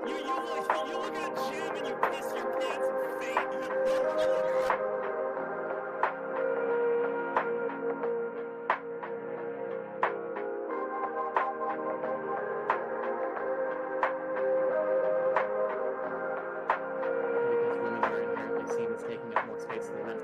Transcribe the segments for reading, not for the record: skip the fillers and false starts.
look at a gym and you piss your pants in fate. Because women are inherently seen as taking up more space than men.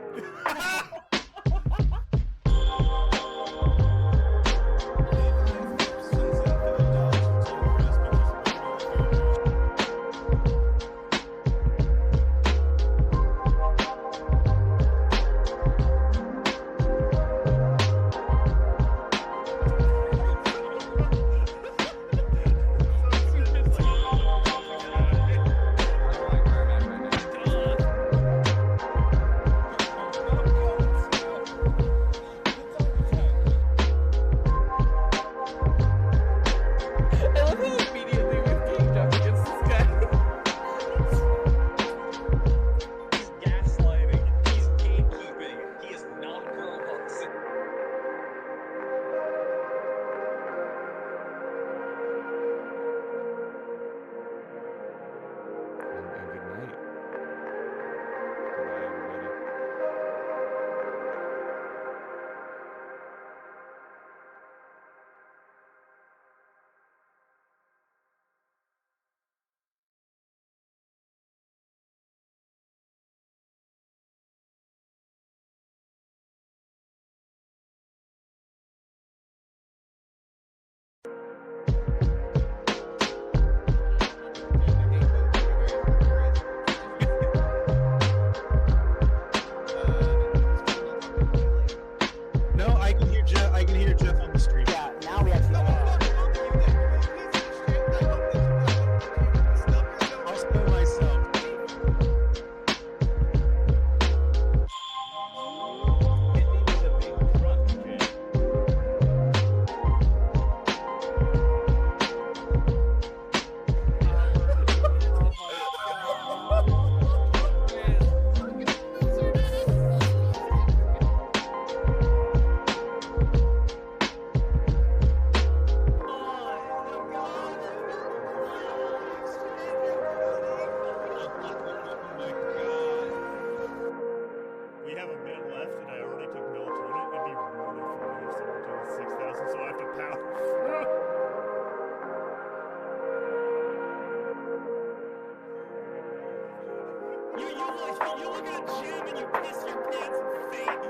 You look at a gym and you piss your pants in fate.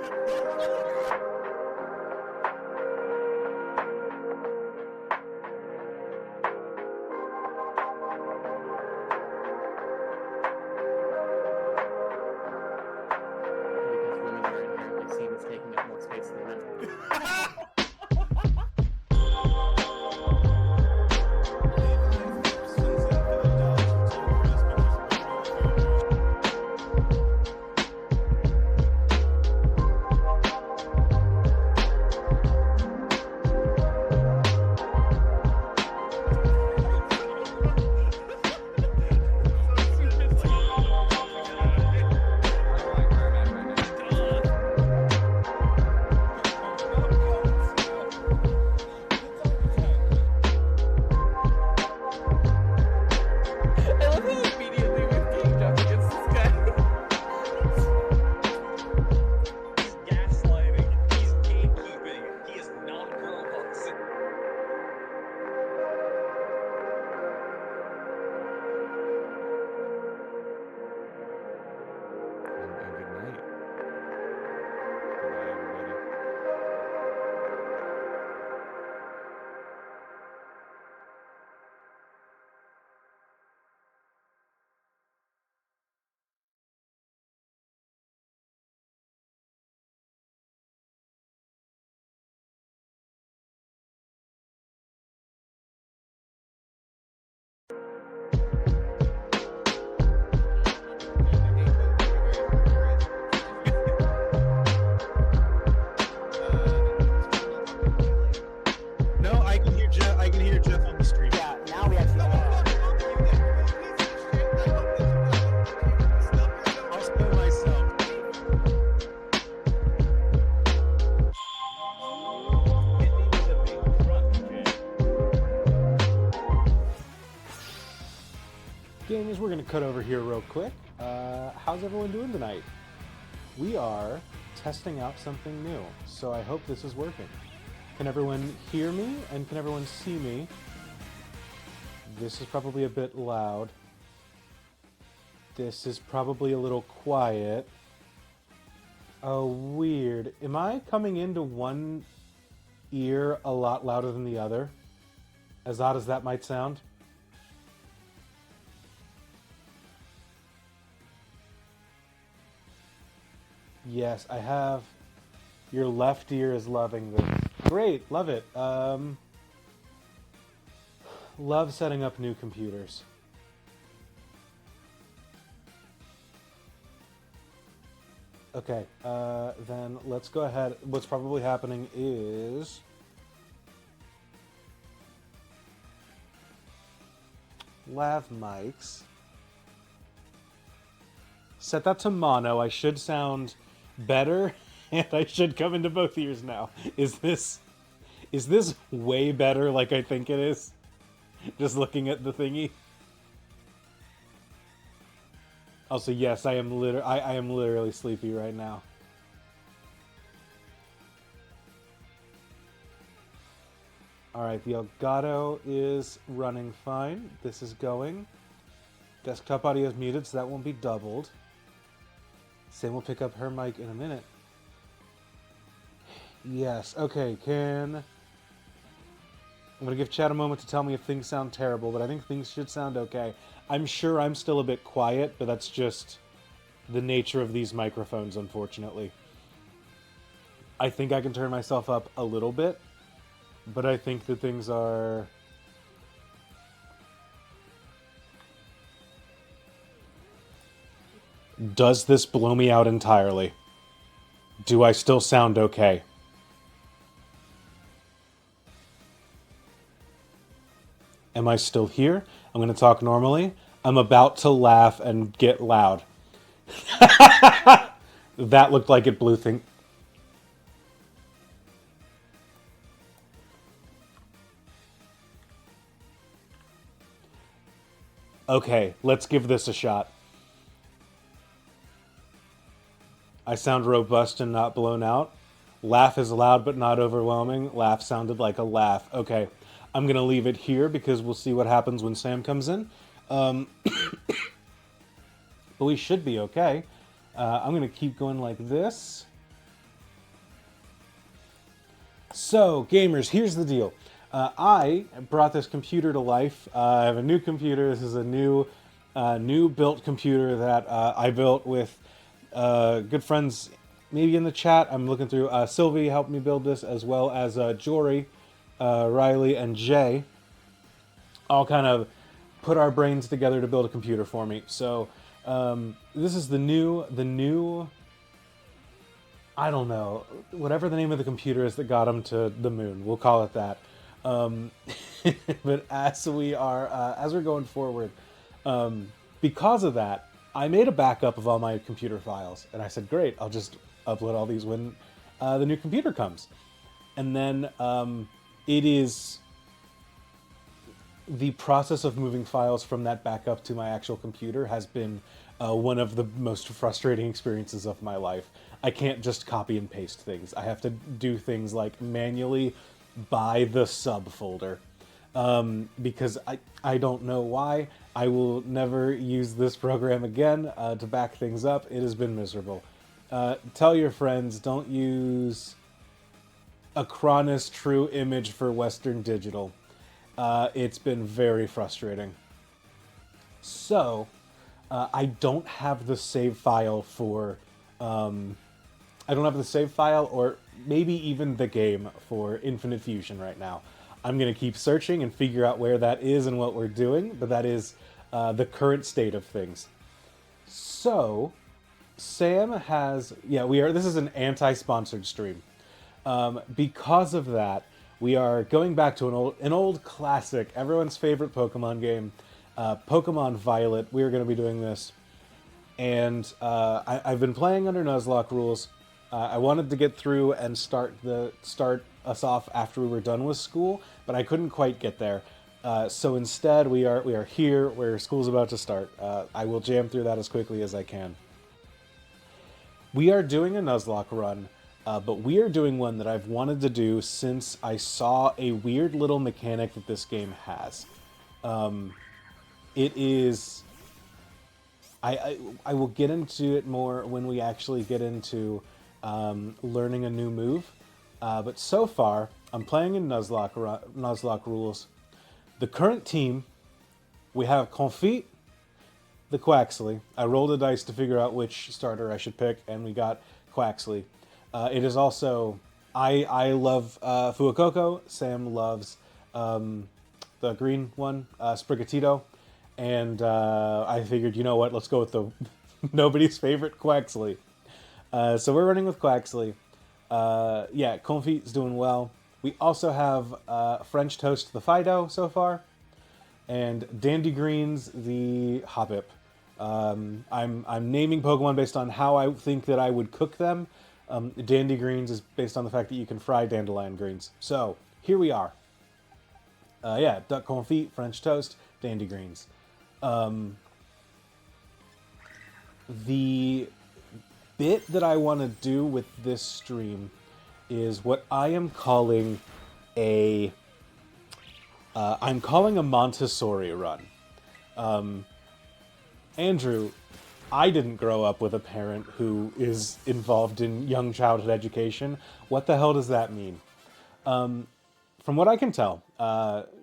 Because women are inherently seen as taking up more space than men. Gamers, we're going to cut over here real quick. How's everyone doing tonight? We are testing out something new, so I hope this is working. Can everyone hear me and can everyone see me? This is probably a bit loud. This is probably a little quiet. Oh, weird. Am I coming into one ear a lot louder than the other? As odd as that might sound. Yes, I have. Your left ear is loving this. Great, love it. Love setting up new computers. Okay, then let's go ahead. What's probably happening is lav mics. Set that to mono. I should sound better, and I should come into both ears now. Is this way better like I think it is? Just looking at the thingy. Also, yes, I am literally sleepy right now. Alright, the Elgato is running fine. This is going. Desktop audio is muted, so that won't be doubled. Sam will pick up her mic in a minute. Yes, okay, I'm going to give chat a moment to tell me if things sound terrible, but I think things should sound okay. I'm sure I'm still a bit quiet, but that's just the nature of these microphones, unfortunately. I think I can turn myself up a little bit, but I think that things are... Does this blow me out entirely? Do I still sound okay? Am I still here? I'm going to talk normally. I'm about to laugh and get loud. That looked like it blew thing. Okay, let's give this a shot. I sound robust and not blown out. Laugh is loud but not overwhelming. Laugh sounded like a laugh. Okay, I'm going to leave it here because we'll see what happens when Sam comes in. But we should be okay. I'm going to keep going like this. So, gamers, here's the deal. I brought this computer to life. I have a new computer. This is a new built computer that I built with good friends maybe in the chat. I'm looking through. Sylvie helped me build this, as well as Jory, Riley, and Jay. All kind of put our brains together to build a computer for me. So this is the new, I don't know, whatever the name of the computer is that got him to the moon. We'll call it that. But as we're going forward, because of that, I made a backup of all my computer files, and I said, great, I'll just upload all these when the new computer comes. And then it is the process of moving files from that backup to my actual computer has been one of the most frustrating experiences of my life. I can't just copy and paste things. I have to do things like manually buy the subfolder. Because I don't know why. I will never use this program again to back things up. It has been miserable. Tell your friends, don't use Acronis True Image for Western Digital. It's been very frustrating. So, I don't have the save file for... I don't have the save file or maybe even the game for Infinite Fusion right now. I'm going to keep searching and figure out where that is and what we're doing, but that is the current state of things. So, Sam has... Yeah, this is an anti-sponsored stream. Because of that, we are going back to an old classic, everyone's favorite Pokemon game, Pokemon Violet. We are going to be doing this. And I've been playing under Nuzlocke rules. I wanted to get through and start us off after we were done with school, but I couldn't quite get there. So instead, we are here where school's about to start. I will jam through that as quickly as I can. We are doing a Nuzlocke run, but we are doing one that I've wanted to do since I saw a weird little mechanic that this game has. It is... I will get into it more when we actually get into learning a new move. But so far, I'm playing in Nuzlocke rules. The current team, we have Confit, the Quaxley. I rolled a dice to figure out which starter I should pick, and we got Quaxley. It is also... I love Fuecoco. Sam loves the green one, Sprigatito. And I figured, you know what, let's go with the nobody's favorite Quaxley. So we're running with Quaxley. Yeah, Confit's doing well. We also have French Toast the Fido so far, and Dandy Greens the Hoppip. I'm naming Pokemon based on how I think that I would cook them. Dandy Greens is based on the fact that you can fry dandelion greens. So here we are. Yeah, Duck Confit, French Toast, Dandy Greens. The bit that I want to do with this stream is what I am calling I'm calling a Montessori run. Andrew, I didn't grow up with a parent who is involved in young childhood education. What the hell does that mean? From what I can tell,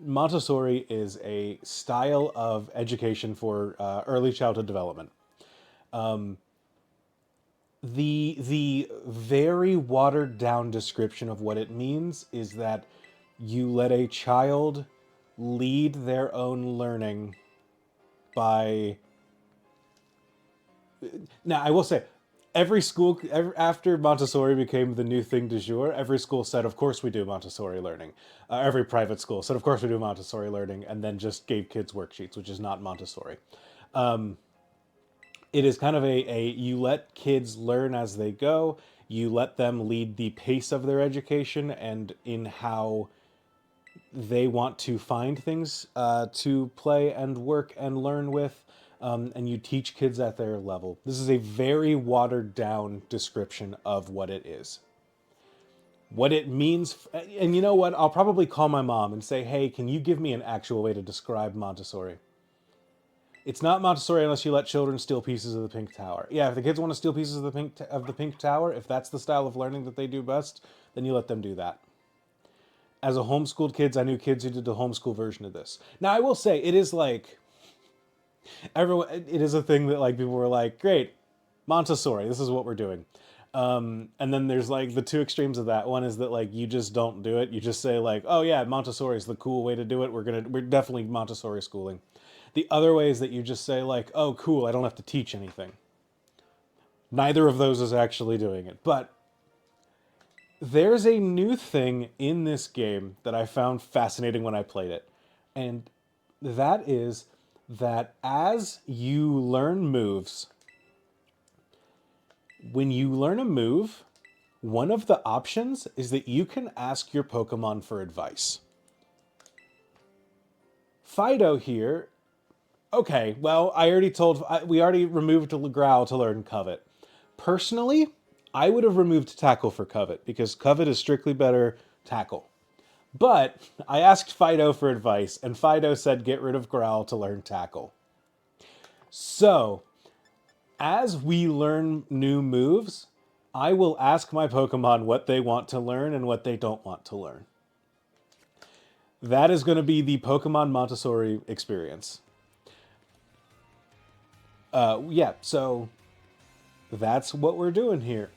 Montessori is a style of education for early childhood development. The very watered down description of what it means is that you let a child lead their own learning by... Now, I will say, every school, after Montessori became the new thing du jour, every school said, of course we do Montessori learning. Every private school said, of course we do Montessori learning, and then just gave kids worksheets, which is not Montessori. It is kind of you let kids learn as they go, you let them lead the pace of their education and in how they want to find things to play and work and learn with. And you teach kids at their level. This is a very watered down description of what it is. What it means, and you know what? I'll probably call my mom and say, hey, can you give me an actual way to describe Montessori? It's not Montessori unless you let children steal pieces of the Pink Tower. Yeah, if the kids want to steal pieces of the Pink Tower, if that's the style of learning that they do best, then you let them do that. As a homeschooled kids, I knew kids who did the homeschool version of this. Now, I will say, it is like... it is a thing that like people were like, great, Montessori, this is what we're doing. And then there's like the two extremes of that. One is that like you just don't do it. You just say like, oh yeah, Montessori is the cool way to do it. We're definitely Montessori schooling. The other way is that you just say like, oh cool, I don't have to teach anything. Neither of those is actually doing it. But there's a new thing in this game that I found fascinating when I played it. And that is that as you learn moves, when you learn a move, one of the options is that you can ask your Pokemon for advice. Fido here, okay, well, we already removed Growl to learn Covet. Personally, I would have removed Tackle for Covet, because Covet is strictly better Tackle. But I asked Fido for advice, and Fido said get rid of Growl to learn Tackle. So, as we learn new moves, I will ask my Pokemon what they want to learn and what they don't want to learn. That is going to be the Pokemon Montessori experience. Yeah, so that's what we're doing here.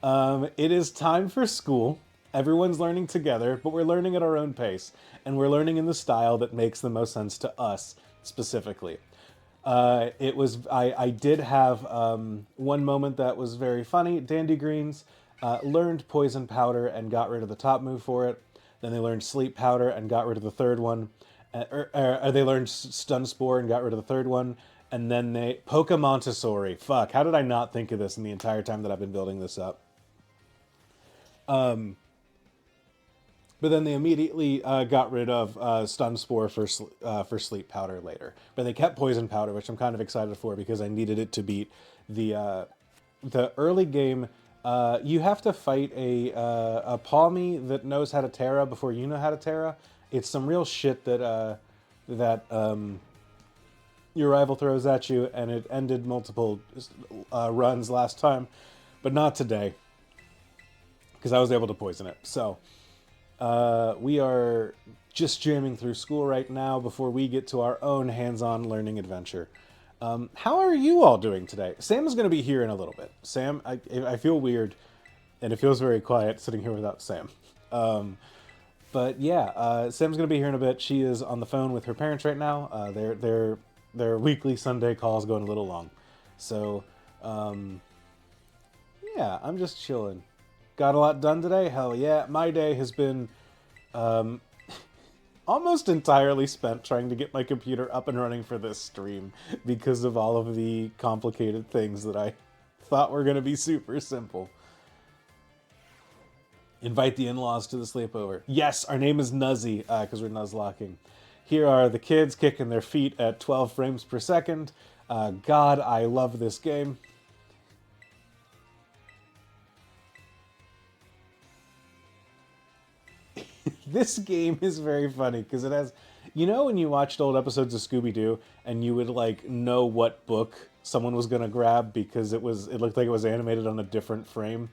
It is time for school. Everyone's learning together, but we're learning at our own pace. And we're learning in the style that makes the most sense to us, specifically. I did have one moment that was very funny. Dandy Greens learned Poison Powder and got rid of the top move for it. Then they learned Sleep Powder and got rid of the third one. They learned Stun Spore and got rid of the third one. And then they... Pokemontessori. Fuck, how did I not think of this in the entire time that I've been building this up? But then they immediately got rid of stun spore for sleep powder later. But they kept poison powder, which I'm kind of excited for because I needed it to beat the early game. You have to fight a Palmy that knows how to Terra before you know how to Terra. It's some real shit that your rival throws at you, and it ended multiple runs last time, but not today because I was able to poison it. So we are just jamming through school right now before we get to our own hands-on learning adventure. How are you all doing today? Sam is going to be here in a little bit. Sam, I feel weird, and it feels very quiet sitting here without Sam. But yeah, Sam's going to be here in a bit. She is on the phone with her parents right now. Their weekly Sunday calls going a little long. So, yeah, I'm just chilling. Got a lot done today? Hell yeah. My day has been almost entirely spent trying to get my computer up and running for this stream because of all of the complicated things that I thought were going to be super simple. Invite the in-laws to the sleepover. Yes, our name is Nuzzy because we're nuzlocking. Here are the kids kicking their feet at 12 frames per second. God, I love this game. This game is very funny because it has, you know, when you watched old episodes of Scooby-Doo and you would like know what book someone was going to grab because it looked like it was animated on a different frame.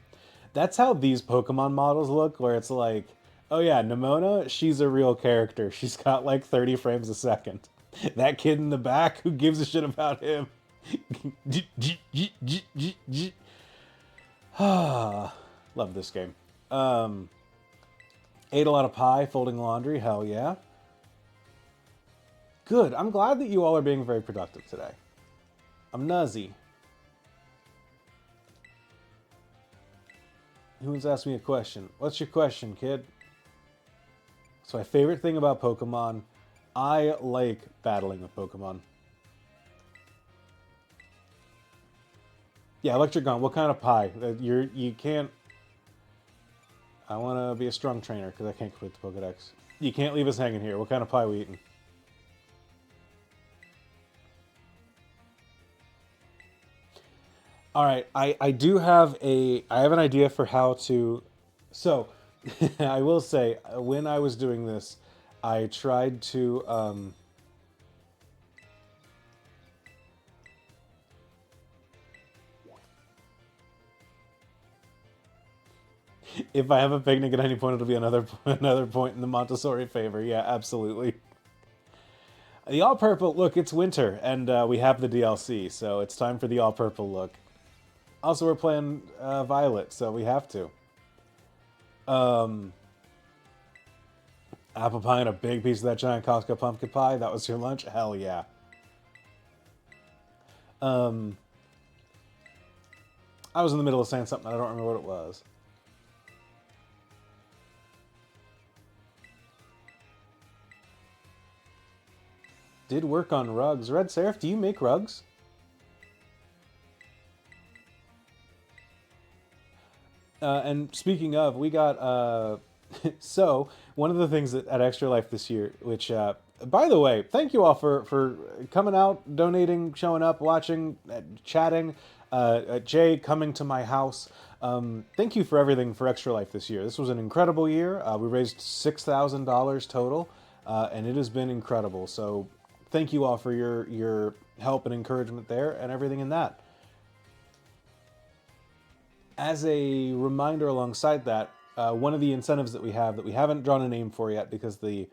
That's how these Pokemon models look, where it's like, oh yeah, Nimona, she's a real character. She's got like 30 frames a second. That kid in the back, who gives a shit about him? Love this game. Ate a lot of pie, folding laundry, hell yeah. Good, I'm glad that you all are being very productive today. I'm Nuzzy. Who's asked me a question? What's your question, kid? So my favorite thing about Pokemon, I like battling with Pokemon. Yeah, Electric Gun, what kind of pie? You can't... I want to be a strong trainer because I can't complete the Pokedex. You can't leave us hanging here. What kind of pie are we eating? All right, I do have I have an idea for how to... So, I will say, when I was doing this, I tried to... If I have a picnic at any point, it'll be another point in the Montessori favor. Yeah, absolutely. The all-purple, look, it's winter, and we have the DLC, so it's time for the all-purple look. Also, we're playing Violet, so we have to. Apple pie and a big piece of that giant Costco pumpkin pie. That was your lunch? Hell yeah. I was in the middle of saying something. I don't remember what it was. Did work on rugs. Red Seraph, do you make rugs? And speaking of, we got... so, one of the things at Extra Life this year, which... by the way, thank you all for coming out, donating, showing up, watching, chatting. Jay coming to my house. Thank you for everything for Extra Life this year. This was an incredible year. We raised $6,000 total, and it has been incredible. So... thank you all for your help and encouragement there and everything in that. As a reminder alongside that, one of the incentives that we haven't drawn a name for yet because the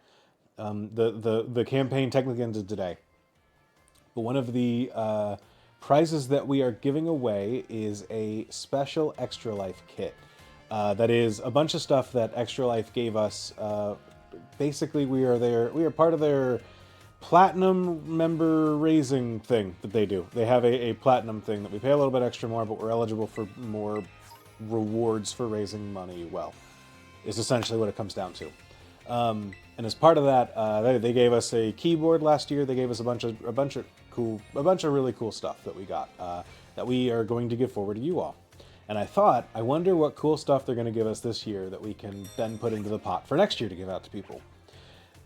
campaign technically ended today. But one of the prizes that we are giving away is a special Extra Life kit. That is a bunch of stuff that Extra Life gave us. Basically, we are part of their platinum member raising thing that they do. They have a platinum thing that we pay a little bit extra more, but we're eligible for more rewards for raising money. Well, is essentially what it comes down to. And as part of that, they gave us a keyboard last year. They gave us a bunch of really cool stuff that we got that we are going to give forward to you all. And I thought, I wonder what cool stuff they're going to give us this year that we can then put into the pot for next year to give out to people.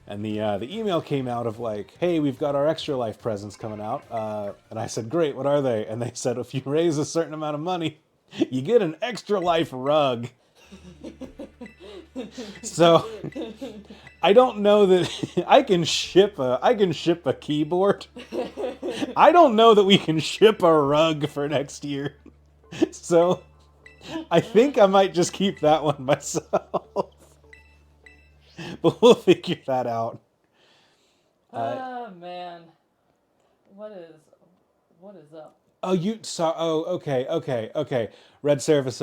And the email came out of like, hey, we've got our Extra Life presents coming out. And I said, great, what are they? And they said, if you raise a certain amount of money, you get an Extra Life rug. So I don't know that I can ship a keyboard. I don't know that we can ship a rug for next year. So I think I might just keep that one myself. But we'll figure that out. Oh man, what is up? Oh, you saw. Oh, okay. Red Sheriff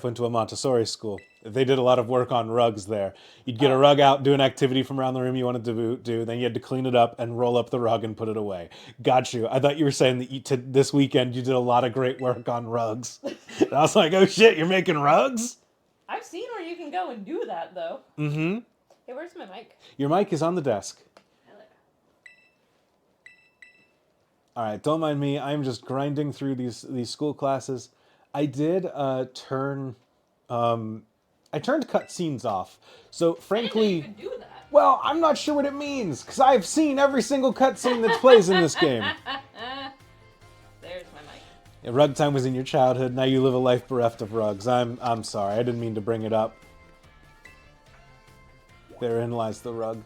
went to a Montessori school. They did a lot of work on rugs there. You'd get a rug out, do an activity from around the room you wanted to do, then you had to clean it up and roll up the rug and put it away. Got you. I thought you were saying that this weekend you did a lot of great work on rugs. And I was like, oh shit, you're making rugs? I've seen where you can go and do that though. Mm-hmm. Hey, where's my mic? Your mic is on the desk. All right, don't mind me. I'm just grinding through these school classes. I did turn cutscenes off. So frankly, You can do that. well, I'm not sure what it means because I've seen every single cutscene that plays in this game. There's my mic. Yeah, rug time was in your childhood. Now you live a life bereft of rugs. I'm sorry. I didn't mean to bring it up. Therein lies the rug.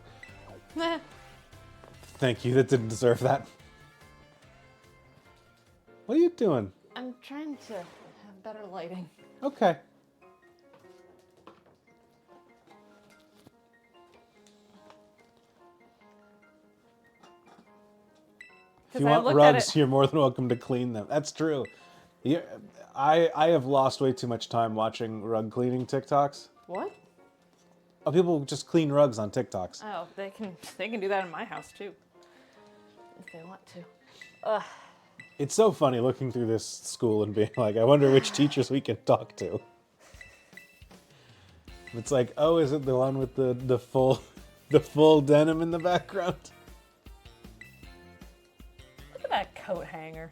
Thank you. That didn't deserve that. What are you doing? I'm trying to have better lighting. Okay. If you want rugs, you're more than welcome to clean them. That's true. I have lost way too much time watching rug cleaning TikToks. What? Oh, people just clean rugs on TikToks. Oh, they can do that in my house too, if they want to. Ugh. It's so funny looking through this school and being like, I wonder which teachers we can talk to. It's like, oh, is it the one with the full denim in the background? Look at that coat hanger.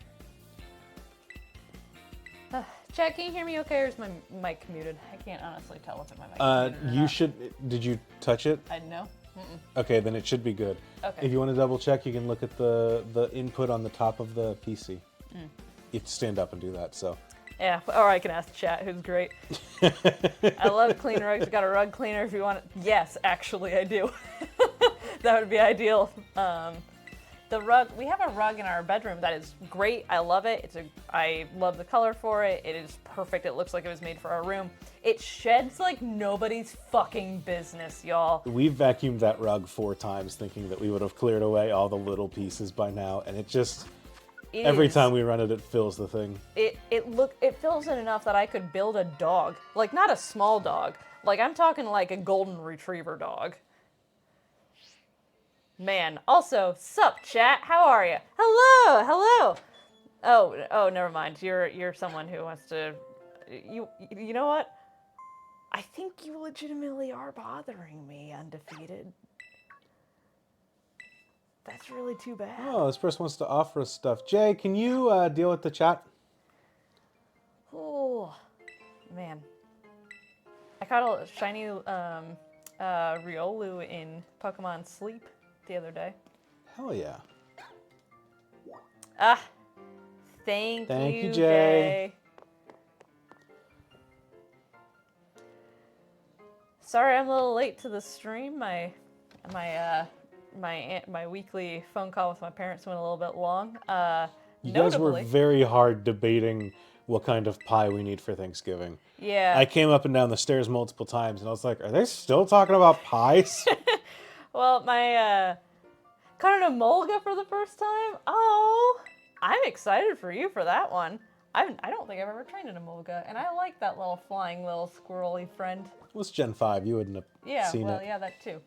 Chad, can you hear me okay, or is my mic muted? I can't honestly tell if my mic is muted or You not. should. Did you touch it? I know. Mm-mm. Okay, then it should be good. Okay. If you want to double check, you can look at the input on the top of the PC. You have to stand up and do that. So. Yeah, or I can ask chat, who's great. I love clean rugs. Got a rug cleaner if you want it. Yes, actually, I do. That would be ideal. The rug, we have a rug in our bedroom that is great. I love it. I love the color for it. It is perfect. It looks like it was made for our room. It sheds like nobody's fucking business, y'all. We've vacuumed that rug 4 times thinking that we would have cleared away all the little pieces by now, and it just... Every time we run it, it fills the thing. It fills in enough that I could build a dog. Like, not a small dog. Like, I'm talking like a golden retriever dog. Man. Also, sup, chat? How are you? Hello. Oh, never mind. You're someone who wants to... You know what? I think you legitimately are bothering me, Undefeated. That's really too bad. Oh, this person wants to offer us stuff. Jay, can you deal with the chat? Oh, man. I caught a shiny Riolu in Pokemon Sleep the other day. Hell yeah. Ah, thank you, Jay. Jay. Sorry, I'm a little late to the stream. My weekly phone call with my parents went a little bit long. You guys were very hard debating what kind of pie we need for Thanksgiving. Yeah. I came up and down the stairs multiple times, and I was like, are they still talking about pies? Well, my caught an Emolga for the first time. Oh, I'm excited for you for that one. I don't think I've ever trained an Emolga, and I like that little flying little squirrely friend. It was Gen 5. You wouldn't have seen it. Yeah, that too.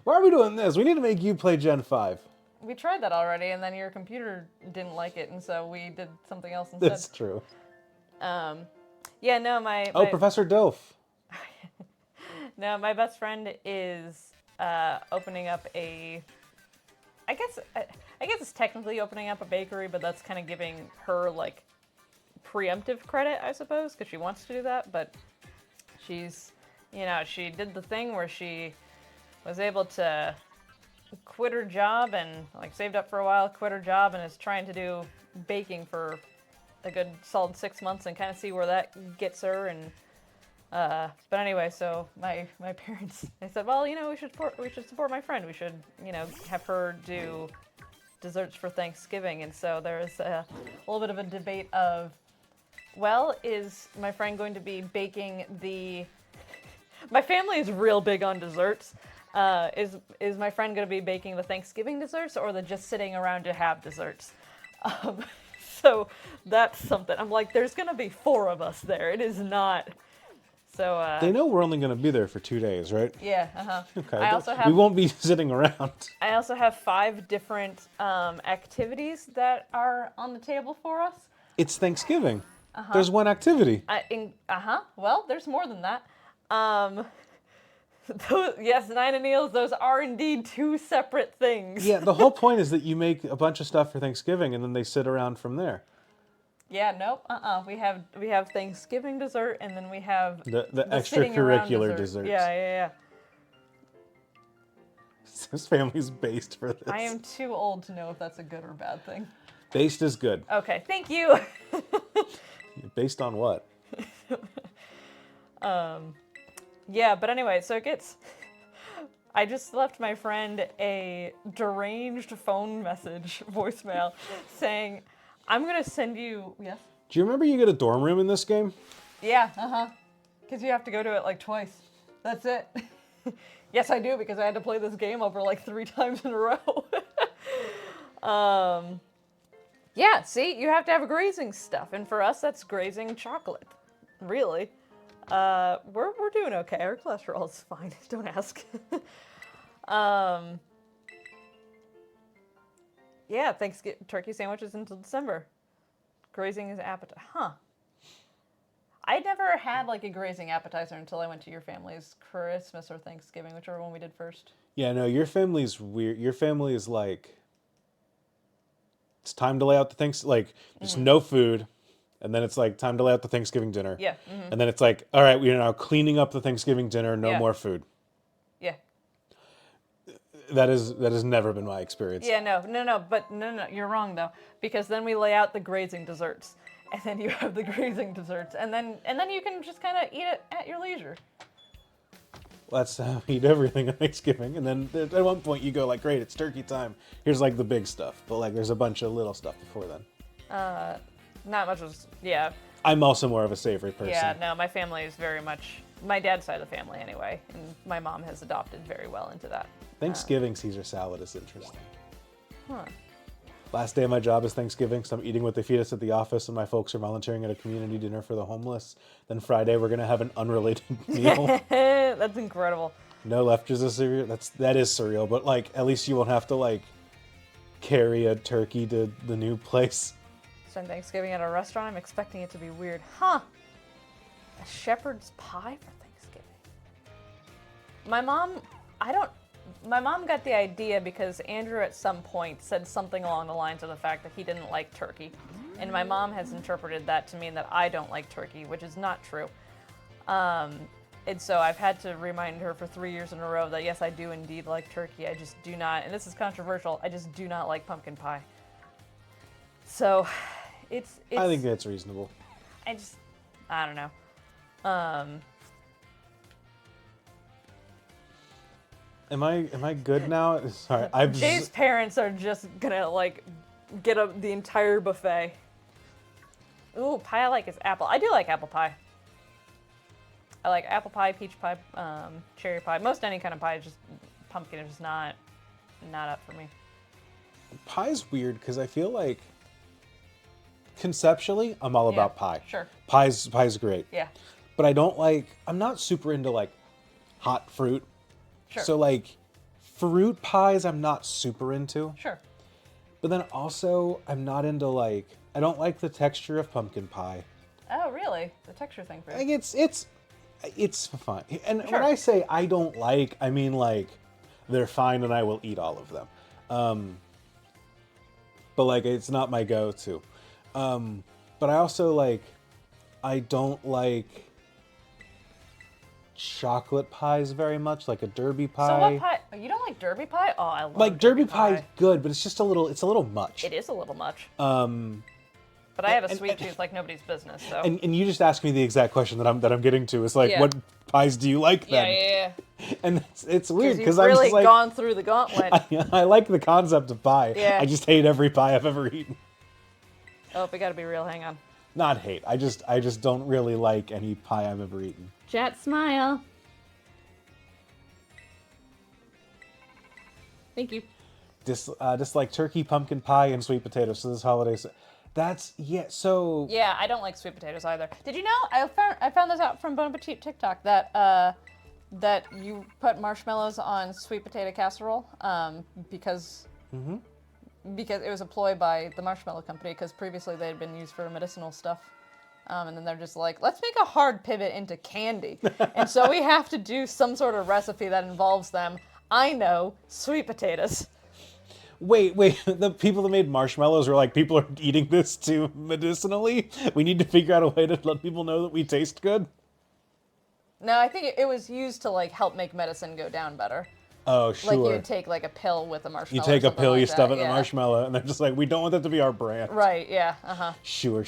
Why are we doing this? We need to make you play Gen 5. We tried that already, and then your computer didn't like it, and so we did something else instead. That's true. Yeah, no, my Professor Dilf. No, my best friend is opening up a... I guess it's technically opening up a bakery, but that's kind of giving her, like, preemptive credit, I suppose, because she wants to do that, but she's, she did the thing where she was able to quit her job and like saved up for a while, quit her job, and is trying to do baking for a good solid 6 months and kind of see where that gets her. And but anyway, so my parents, they said, well, we should support my friend. We should have her do desserts for Thanksgiving. And so there's a little bit of a debate of, well, is my friend going to be baking my family is real big on desserts. Is my friend going to be baking the Thanksgiving desserts or the just sitting around to have desserts? So that's something. I'm like, there's going to be 4 of us there. It is not. So They know we're only going to be there for 2 days, right? yeah. Okay. We won't be sitting around. I also have 5 different activities that are on the table for us. It's Thanksgiving. There's one activity. Well, there's more than that. Yes, Nine and Neils, those are indeed 2 separate things. Yeah, the whole point is that you make a bunch of stuff for Thanksgiving and then they sit around from there. Yeah, nope. We have Thanksgiving dessert, and then we have the sitting around extracurricular dessert. desserts. Yeah. This family's based for this. I am too old to know if that's a good or bad thing. Based is good. Okay, thank you. Based on what? Yeah, but anyway, so I just left my friend a deranged phone message voicemail saying, I'm going to send you... Yes? Do you remember you get a dorm room in this game? Yeah, because you have to go to it like twice. That's it. Yes, I do, because I had to play this game over like 3 times in a row. Yeah, see, you have to have grazing stuff, and for us, that's grazing chocolate. Really. We're doing okay. Our cholesterol is fine. Don't ask. Yeah, Thanksgiving turkey sandwiches until December. Grazing is appetizer. Huh. I never had like a grazing appetizer until I went to your family's Christmas or Thanksgiving, whichever one we did first. Yeah, no, your family's weird. Your family is like, it's time to lay out the things, like, there's no food, and then it's like, time to lay out the Thanksgiving dinner. Yeah. And then it's like, all right, we're now cleaning up the Thanksgiving dinner, no Yeah. more food. Yeah. That has never been my experience. Yeah, no, you're wrong though, because then we lay out the grazing desserts, and then you have the grazing desserts, and then you can just kind of eat it at your leisure. Let's eat everything on Thanksgiving, and then at one point you go like, great, it's turkey time. Here's like the big stuff, but like there's a bunch of little stuff before then. Not much was, yeah. I'm also more of a savory person. Yeah, no, my family is very much, my dad's side of the family anyway, and my mom has adopted very well into that. Thanksgiving Caesar salad is interesting. Huh. Last day of my job is Thanksgiving, so I'm eating what they feed us at the office, and my folks are volunteering at a community dinner for the homeless. Then Friday, we're going to have an unrelated meal. That's incredible. No leftovers of cereal. That is surreal, but like at least you won't have to like carry a turkey to the new place. Spend Thanksgiving at a restaurant. I'm expecting it to be weird. Huh. A shepherd's pie for Thanksgiving. My mom got the idea because Andrew at some point said something along the lines of the fact that he didn't like turkey. And my mom has interpreted that to mean that I don't like turkey, which is not true. And so I've had to remind her for 3 years in a row that yes, I do indeed like turkey. I just do not, and this is controversial, I just do not like pumpkin pie. So it's I think that's reasonable. I don't know. Am I good now? Sorry, Jay's parents are just gonna like get the entire buffet. Ooh, pie I like is apple. I do like apple pie. I like apple pie, peach pie, cherry pie. Most any kind of pie. Just pumpkin is just not up for me. Pie's weird because I feel like conceptually I'm all about pie. Sure. Pie's great. Yeah. But I'm not super into like hot fruit. Sure. So like fruit pies I'm not super into. Sure. But then also I'm not into like, I don't like the texture of pumpkin pie. Oh, really? The texture thing for you. Like it's fine. And Sure. when I say I don't like, I mean like they're fine and I will eat all of them. But like it's not my go-to. But I also like, I don't like chocolate pies very much, like a Derby pie. So what pie? Oh, you don't like Derby pie? Oh, I love Like Derby pie is good, but it's just it's a little much. It is a little much. But I have a sweet tooth like nobody's business, so. And you just asked me the exact question that I'm getting to. Is like, Yeah. what pies do you like then? Yeah. And it's weird because You've I'm really just like, gone through the gauntlet. I like the concept of pie. Yeah. I just hate every pie I've ever eaten. Oh, we gotta be real. Hang on. Not hate. I just don't really like any pie I've ever eaten. Chat smile. Thank you. Dislike turkey, pumpkin pie, and sweet potatoes. So this holiday, so Yeah, I don't like sweet potatoes either. Did you know? I found this out from Bon Appetit TikTok that that you put marshmallows on sweet potato casserole because it was a ploy by the marshmallow company because previously they had been used for medicinal stuff. And then they're just like, let's make a hard pivot into candy. And so we have to do some sort of recipe that involves them. I know, sweet potatoes. Wait, the people that made marshmallows were like, people are eating this too medicinally? We need to figure out a way to let people know that we taste good? No, I think it was used to like help make medicine go down better. Oh, sure. Like you would take like a pill with a marshmallow. You take a pill, like you stuff it that, in the marshmallow, and they're just like, we don't want that to be our brand. Right, yeah, uh-huh. Sure.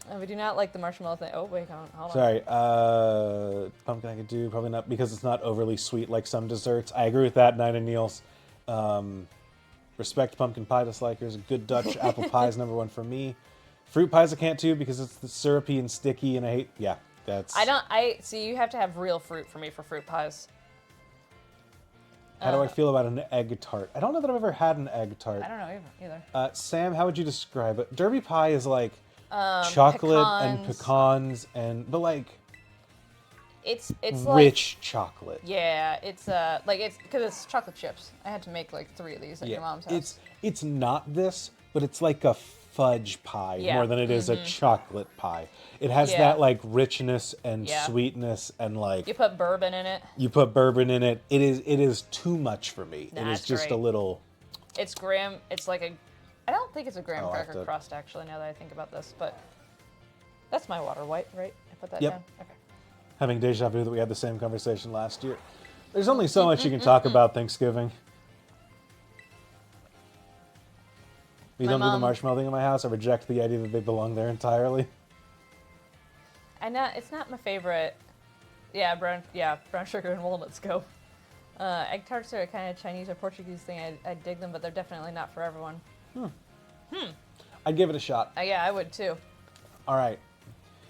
And we do not like the marshmallow thing. Oh, wait, hold on. Sorry, pumpkin I could do, probably not, because it's not overly sweet like some desserts. I agree with that, Nine and Niels. Respect pumpkin pie dislikers. Good Dutch apple pie is number one for me. Fruit pies I can't do because it's syrupy and sticky, and I hate, that's... See, you have to have real fruit for me for fruit pies. How do I feel about an egg tart? I don't know that I've ever had an egg tart. I don't know either. Sam, how would you describe it? Derby pie is like chocolate and pecans, but like it's rich chocolate. Yeah, it's because it's chocolate chips. I had to make like 3 of these at your mom's house. It's not this, but it's like a fudge pie more than it is a chocolate pie. It has that like richness and sweetness and like you put bourbon in it. It is too much for me. It is just a little. It's graham. It's like I don't think it's a graham cracker crust actually. Now that I think about this, but that's my water white, right? I put that down. Okay. Having deja vu that we had the same conversation last year. There's only so much you can talk about Thanksgiving. We don't do the marshmallow thing in my house. I reject the idea that they belong there entirely. It's not my favorite. Brown sugar and walnuts go. Egg tarts are a kind of Chinese or Portuguese thing. I dig them, but they're definitely not for everyone. I'd give it a shot. Yeah, I would too. All right.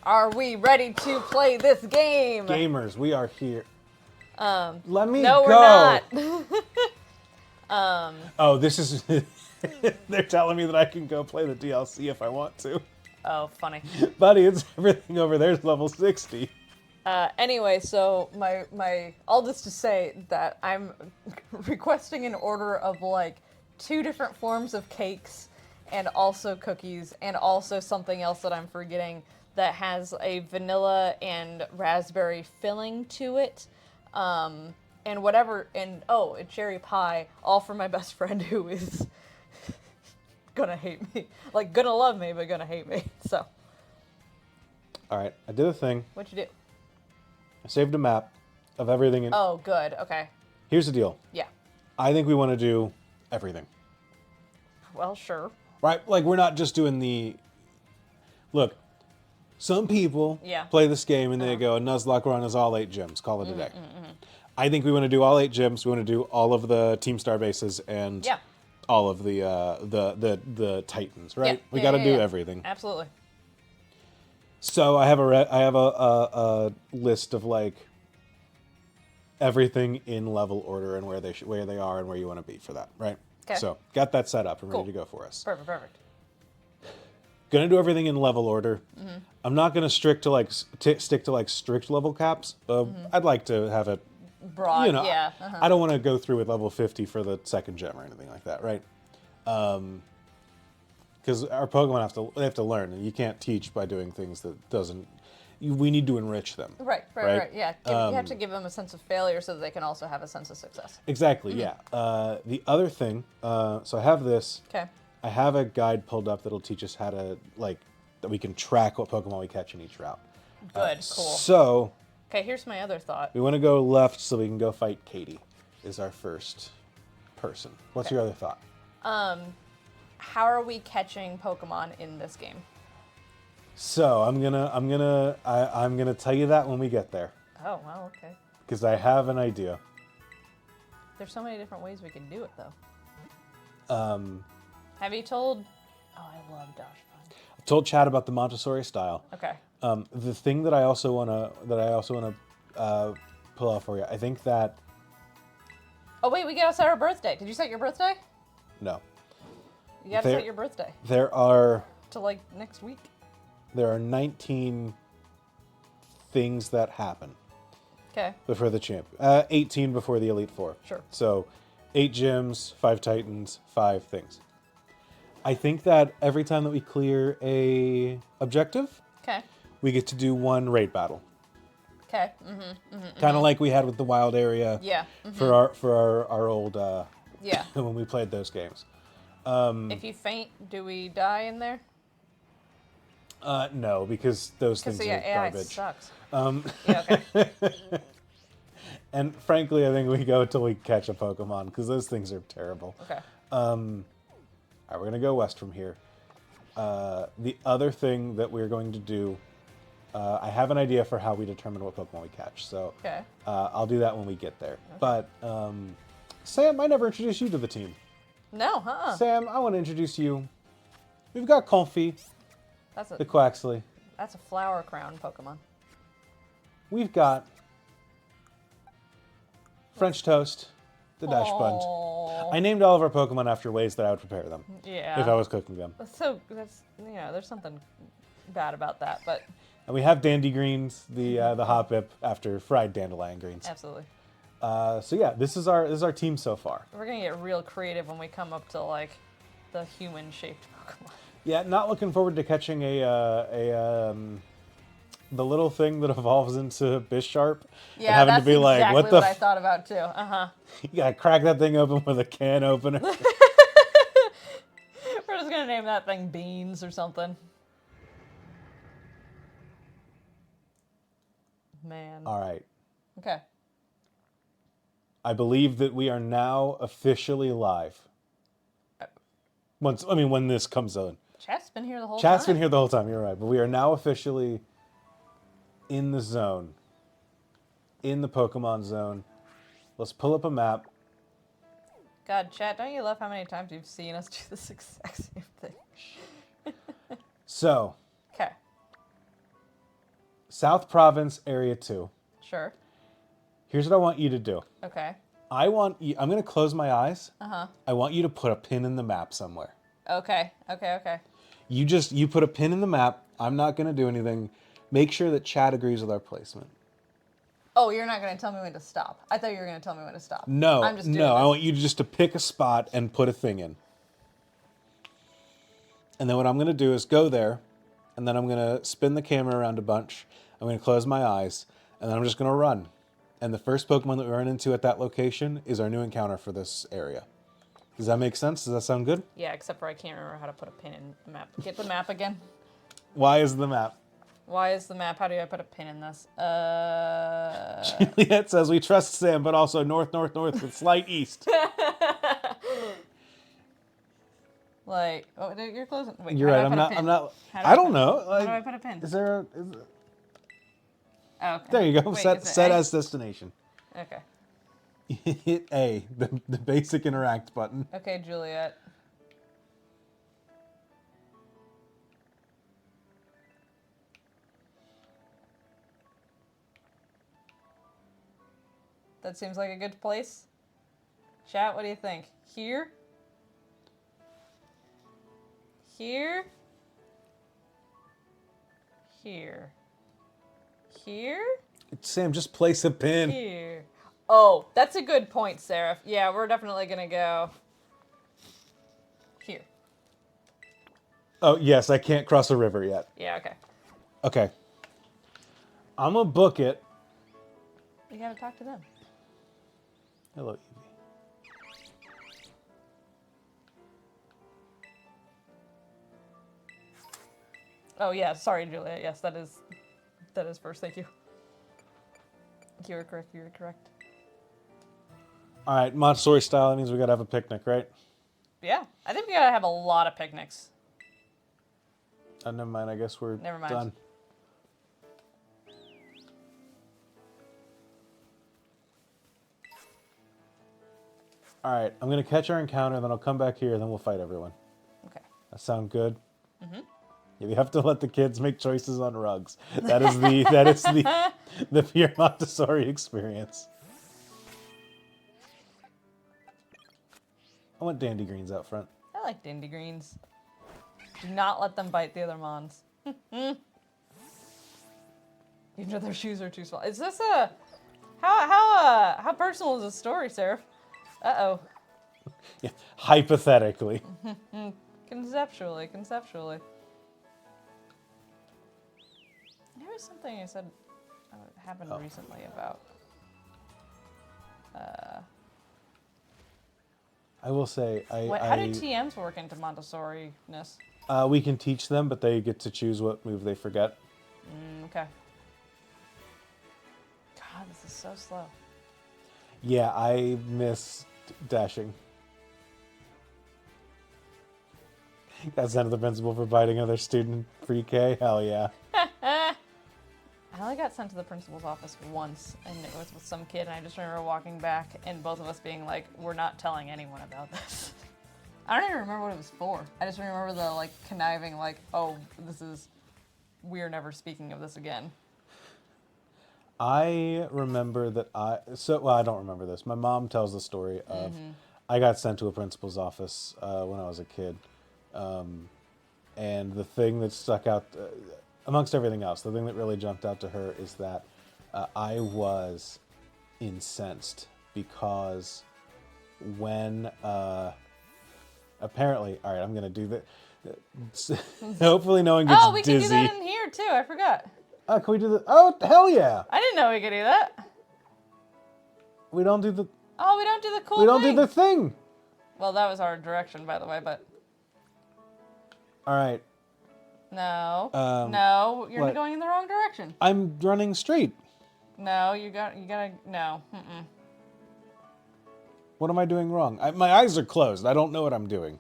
Are we ready to play this game? Gamers, we are here. Let me no, go. we're not. Oh, this is... They're telling me that I can go play the DLC if I want to. Oh, funny. Buddy, it's everything over there's level 60. Anyway, so all this to say that I'm requesting an order of like 2 different forms of cakes and also cookies and also something else that I'm forgetting that has a vanilla and raspberry filling to it. And a cherry pie, all for my best friend who is gonna hate me. Like, gonna love me, but gonna hate me, so. All right, I did a thing. What'd you do? I saved a map of everything. Oh, good, okay. Here's the deal. Yeah. I think we want to do everything. Well, sure. Right? Like, we're not just doing the... Look, some people play this game and they go, Nuzlocke run is all 8 gyms. Call it a day. I think we want to do all 8 gyms. We want to do all of the Team Star bases and all of the Titans, right? We got to do everything. Absolutely. So I have a list of like everything in level order and where they are and where you want to be for that, right? Okay. So got that set up and ready to go for us. Perfect. Gonna do everything in level order. I'm not gonna stick to like strict level caps. I'd like to have it broad. I don't want to go through with level 50 for the second gem or anything like that, right? Because our Pokemon have to learn, and you can't teach by doing things that doesn't. We need to enrich them. Right. Yeah, you have to give them a sense of failure so that they can also have a sense of success. Exactly. Yeah. The other thing. So I have this. Okay. I have a guide pulled up that'll teach us how to, like, that we can track what Pokemon we catch in each route. Good, cool. So, Okay, here's my other thought. we want to go left so we can go fight Katie, is our first person. What's your other thought? How are we catching Pokemon in this game? So, I'm gonna tell you that when we get there, Oh, well, okay. because I have an idea. There's so many different ways we can do it, though. Have you told... Oh, I love Dash Punch. I've told Chad about the Montessori style. Okay. The thing that I also wanna pull out for you, I think that Oh, wait, we gotta set our birthday. Did you set your birthday? no, You gotta There- set your birthday. there are To, like, next week. 19 things that happen Okay. before the champ. 18 before the Elite Four. Sure. So 8 gyms, 5 Titans, 5 things. I think that every time that we clear a objective, Okay. we get to do one raid battle. Okay. Kind of like we had with the wild area Yeah. for our old Yeah. when we played those games. If you faint, do we die in there? No, because those things Because, yeah, are AI garbage. sucks. Yeah, okay. And frankly, I think we go until we catch a Pokemon because those things are terrible. Okay. All right, we're gonna go west from here. The other thing that we're going to do, I have an idea for how we determine what Pokemon we catch. So Okay. I'll do that when we get there. But Sam, I never introduced you to the team. No, huh? Sam, I want to introduce you. We've got Comfy, That's the a Quaxley. flower crown Pokemon. We've got French Toast, the Dash Sponge. Aw. I named all of our Pokemon after ways that I would prepare them Yeah. if I was cooking them. That's there's something bad about that, but And we have Dandy Greens, the Hoppip, after fried dandelion greens. absolutely. So yeah, this is our team so far. We're gonna get real creative when we come up to like the human-shaped Pokemon. Yeah, not looking forward to catching the little thing that evolves into Bisharp. Yeah, and having that's to be like, exactly what the I thought about too. You gotta crack that thing open with a can opener. We're just gonna name that thing Beans or something. Man. All right. Okay. I believe that we are now officially live. When this comes in. Chat's been here the whole time. Chat's been here the whole time, you're right. But we are now officially in the zone. In the Pokemon zone. Let's pull up a map. God, chat, don't you love how many times you've seen us do this exact same thing? So, Okay. South Province, Area 2. Sure. Here's what I want you to do. Okay. I'm going to close my eyes. Uh-huh. I want you to put a pin in the map somewhere. Okay. Okay. You put a pin in the map. I'm not going to do anything. Make sure that chat agrees with our placement. Oh, you're not going to tell me when to stop. I thought you were going to tell me when to stop. No, I'm just doing I this. want you just to pick a spot and put a thing in. And then what I'm going to do is go there, and then I'm going to spin the camera around a bunch. I'm going to close my eyes, and then I'm just going to run. And the first Pokemon that we run into at that location is our new encounter for this area. Does that make sense? Does that sound good? Yeah, except for I can't remember how to put a pin in the map. Get the map again. Why is the map? Why is the map? How do I put a pin in this? Juliet says we trust Sam, but also north with slight east. Like, oh, you're closing. Wait, You're how right. do I put a pin? I'm not. How do I don't put- know. How Like, do I put a pin? is there? Oh, okay. There you go. Wait, set is it set A? as destination. Okay. Hit A, the basic interact button. Okay, Juliet. That seems like a good place. Chat, what do you think? Here? Here? Here? Here? Sam, just place a pin. Here. Oh, that's a good point, Seraph. Yeah, we're definitely gonna go here. Oh, yes, I can't cross a river yet. Yeah, okay. Okay. I'm gonna book it. You gotta talk to them. Hello, Oh yeah, sorry, Julia. Yes, that is first. Thank you. You were correct. You were correct. All right, Montessori style. That means we gotta have a picnic, right? Yeah, I think we gotta have a lot of picnics. Never mind. I guess we're Never mind. done. All right, I'm gonna catch our encounter, then I'll come back here, and then we'll fight everyone. Okay. That sound good? Mm-hmm. Yeah, we have to let the kids make choices on rugs. That is the pure Montessori experience. I want dandy greens out front. I like dandy greens. Do not let them bite the other mons. Even though their shoes are too small. Is this a how personal is this story, Seraph? Uh-oh. Yeah, hypothetically. Conceptually. There was something I said happened recently about. I will say, How do TMs work into Montessori-ness? we can teach them, but they get to choose what move they forget. Okay. God, this is so slow. Yeah, I miss dashing. That's not the principal for biting another student pre-K? Hell yeah. I only got sent to the principal's office once, and it was with some kid, and I just remember walking back, and both of us being like, we're not telling anyone about this. I don't even remember what it was for. I just remember the, like, conniving, like, oh, we're never speaking of this again. I remember that I don't remember this. My mom tells the story of I got sent to a principal's office when I was a kid. And the thing that stuck out, amongst everything else, the thing that really jumped out to her is that I was incensed because when apparently, all right, I'm going to do that. Hopefully no one gets dizzy. Oh, we can do that in here, too. I forgot. Can we do the... Oh, hell yeah. I didn't know we could do that. We don't do the... Oh, we don't do the cool We don't thing. do the thing. Well, that was our direction, by the way, but... All right. No. No, you're what? going in the wrong direction. I'm running straight. No, you gotta, no. Mm-mm. What am I doing wrong? My eyes are closed. I don't know what I'm doing.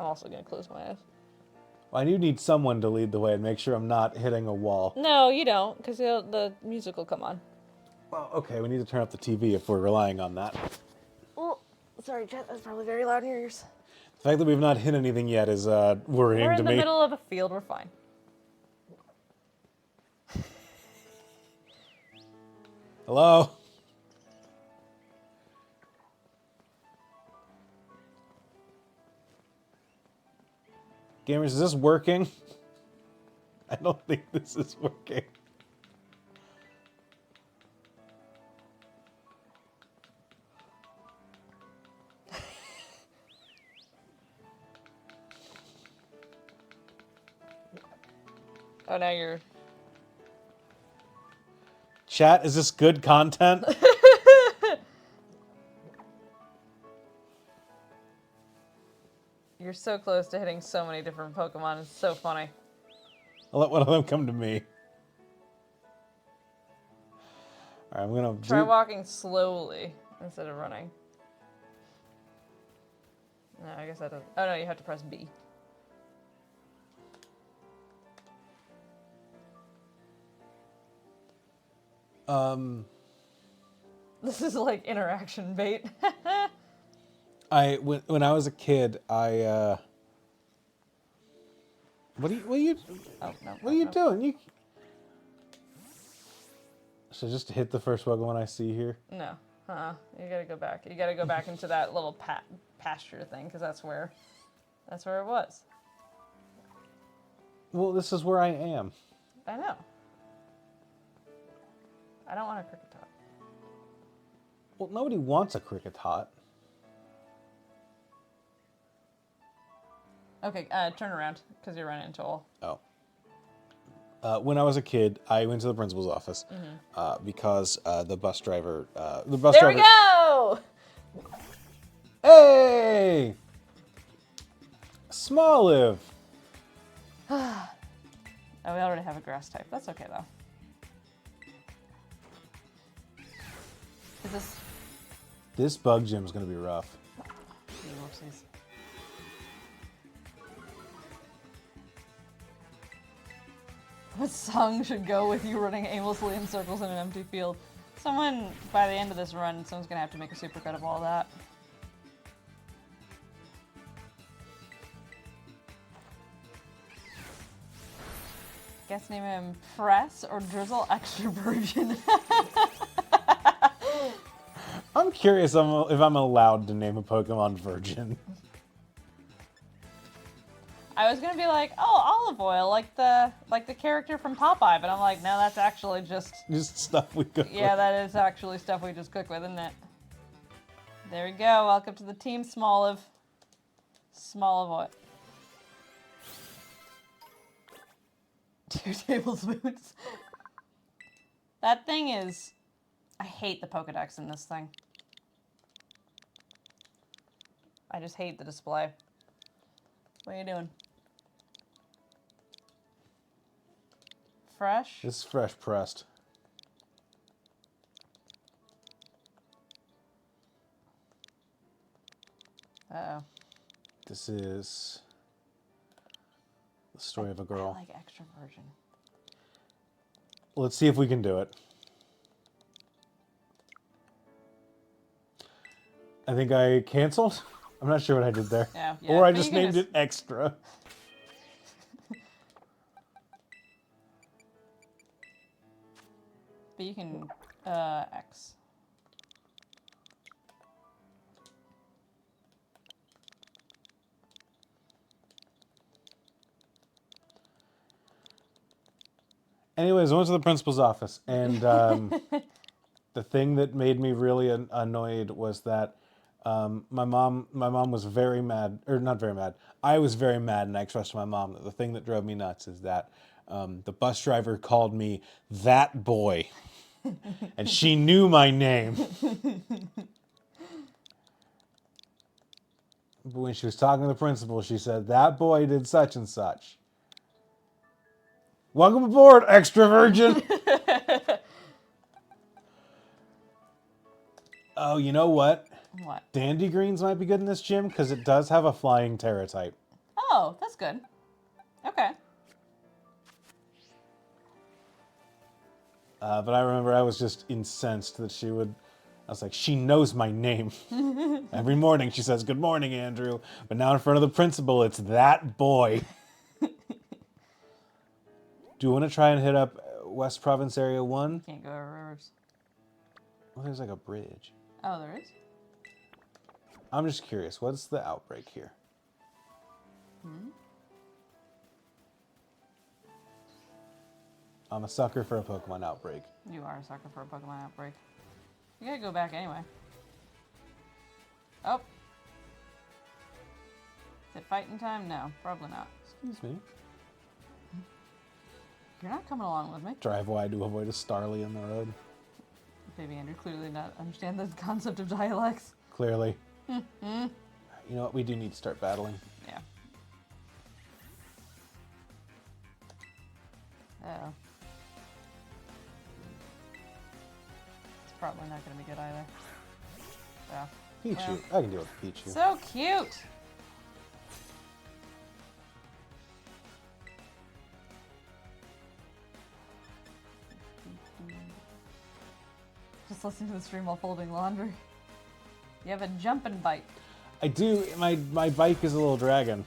I'm also gonna close my eyes. Well, I do need someone to lead the way and make sure I'm not hitting a wall. No, you don't, because the music will come on. Well, okay, we need to turn up the TV if we're relying on that. Oh, sorry, Jet, that's probably very loud in your ears. The fact that we've not hit anything yet is worrying to me. We're in the middle of a field, we're fine. Hello? Gamers, is this working? I don't think this is working. Oh, now you're... Chat, is this good content? You're so close to hitting so many different Pokemon. It's so funny. I'll let one of them come to me. Alright, I'm gonna Try walking slowly instead of running. No, I guess that doesn't... Oh, no, you have to press B. This is like interaction bait. when I was a kid, what are you Oh, no. what are you doing? Should I just hit the first Pokemon I see here? No. You gotta go back. You gotta go back into that little pasture thing, because that's where it was. Well, this is where I am. I know. I don't want a Kricketot. Well, nobody wants a Kricketot. Okay, turn around, because you're running into all. Oh. When I was a kid, I went to the principal's office because the bus driver... There we go! Hey! Smoliv. Oh, we already have a grass type. That's okay, though. Is this... This bug gym is going to be rough. Whoopsies. What song should go with you running aimlessly in circles in an empty field? Someone, by the end of this run, someone's going to have to make a supercut of all that. Guess name him Press or Drizzle Extra Virgin. I'm curious if I'm allowed to name a Pokemon Virgin. I was gonna be like, oh, olive oil, like the character from Popeye, but I'm like, no, that's actually just Stuff we cook yeah, with. that is actually stuff we just cook with, isn't it? There we go. Welcome to the team, Smoliv. Smoliv oil. 2 tablespoons. That thing is... I hate the Pokedex in this thing. I just hate the display. What are you doing? Fresh? This is fresh pressed. Uh-oh. This is the story of a girl. I like extra virgin. Let's see if we can do it. I think I canceled. I'm not sure what I did there. Yeah, Or I but just you can named it extra. But you can, X. Anyways, I went to the principal's office, and the thing that made me really annoyed was that my mom was very mad, or not very mad. I was very mad, and I expressed to my mom that the thing that drove me nuts is that the bus driver called me that boy, and she knew my name. But when she was talking to the principal, she said, that boy did such and such. Welcome aboard, extra virgin. Oh, you know what? What? Dandy greens might be good in this gym because it does have a flying Terra type. Oh, that's good. Okay. But I remember I was just incensed that she would... I was like, she knows my name. Every morning she says, good morning, Andrew. But now in front of the principal, it's that boy. Do you want to try and hit up West Province Area 1? Can't go over rivers. Well, there's like a bridge. Oh, there is? I'm just curious. What's the outbreak here? I'm a sucker for a Pokemon outbreak. You are a sucker for a Pokemon outbreak. You gotta go back anyway. Oh. Is it fighting time? No, probably not. Excuse me. You're not coming along with me. Drive wide to avoid a Starly in the road. Baby Andrew clearly not understand the concept of dialects. Clearly. You know what? We do need to start battling. Yeah. Uh-oh. It's probably not going to be good either. So. Pichu. Well. I can deal with Pichu. So cute! Just listening to the stream while folding laundry. You have a jumping bike. I do. My bike is a little dragon.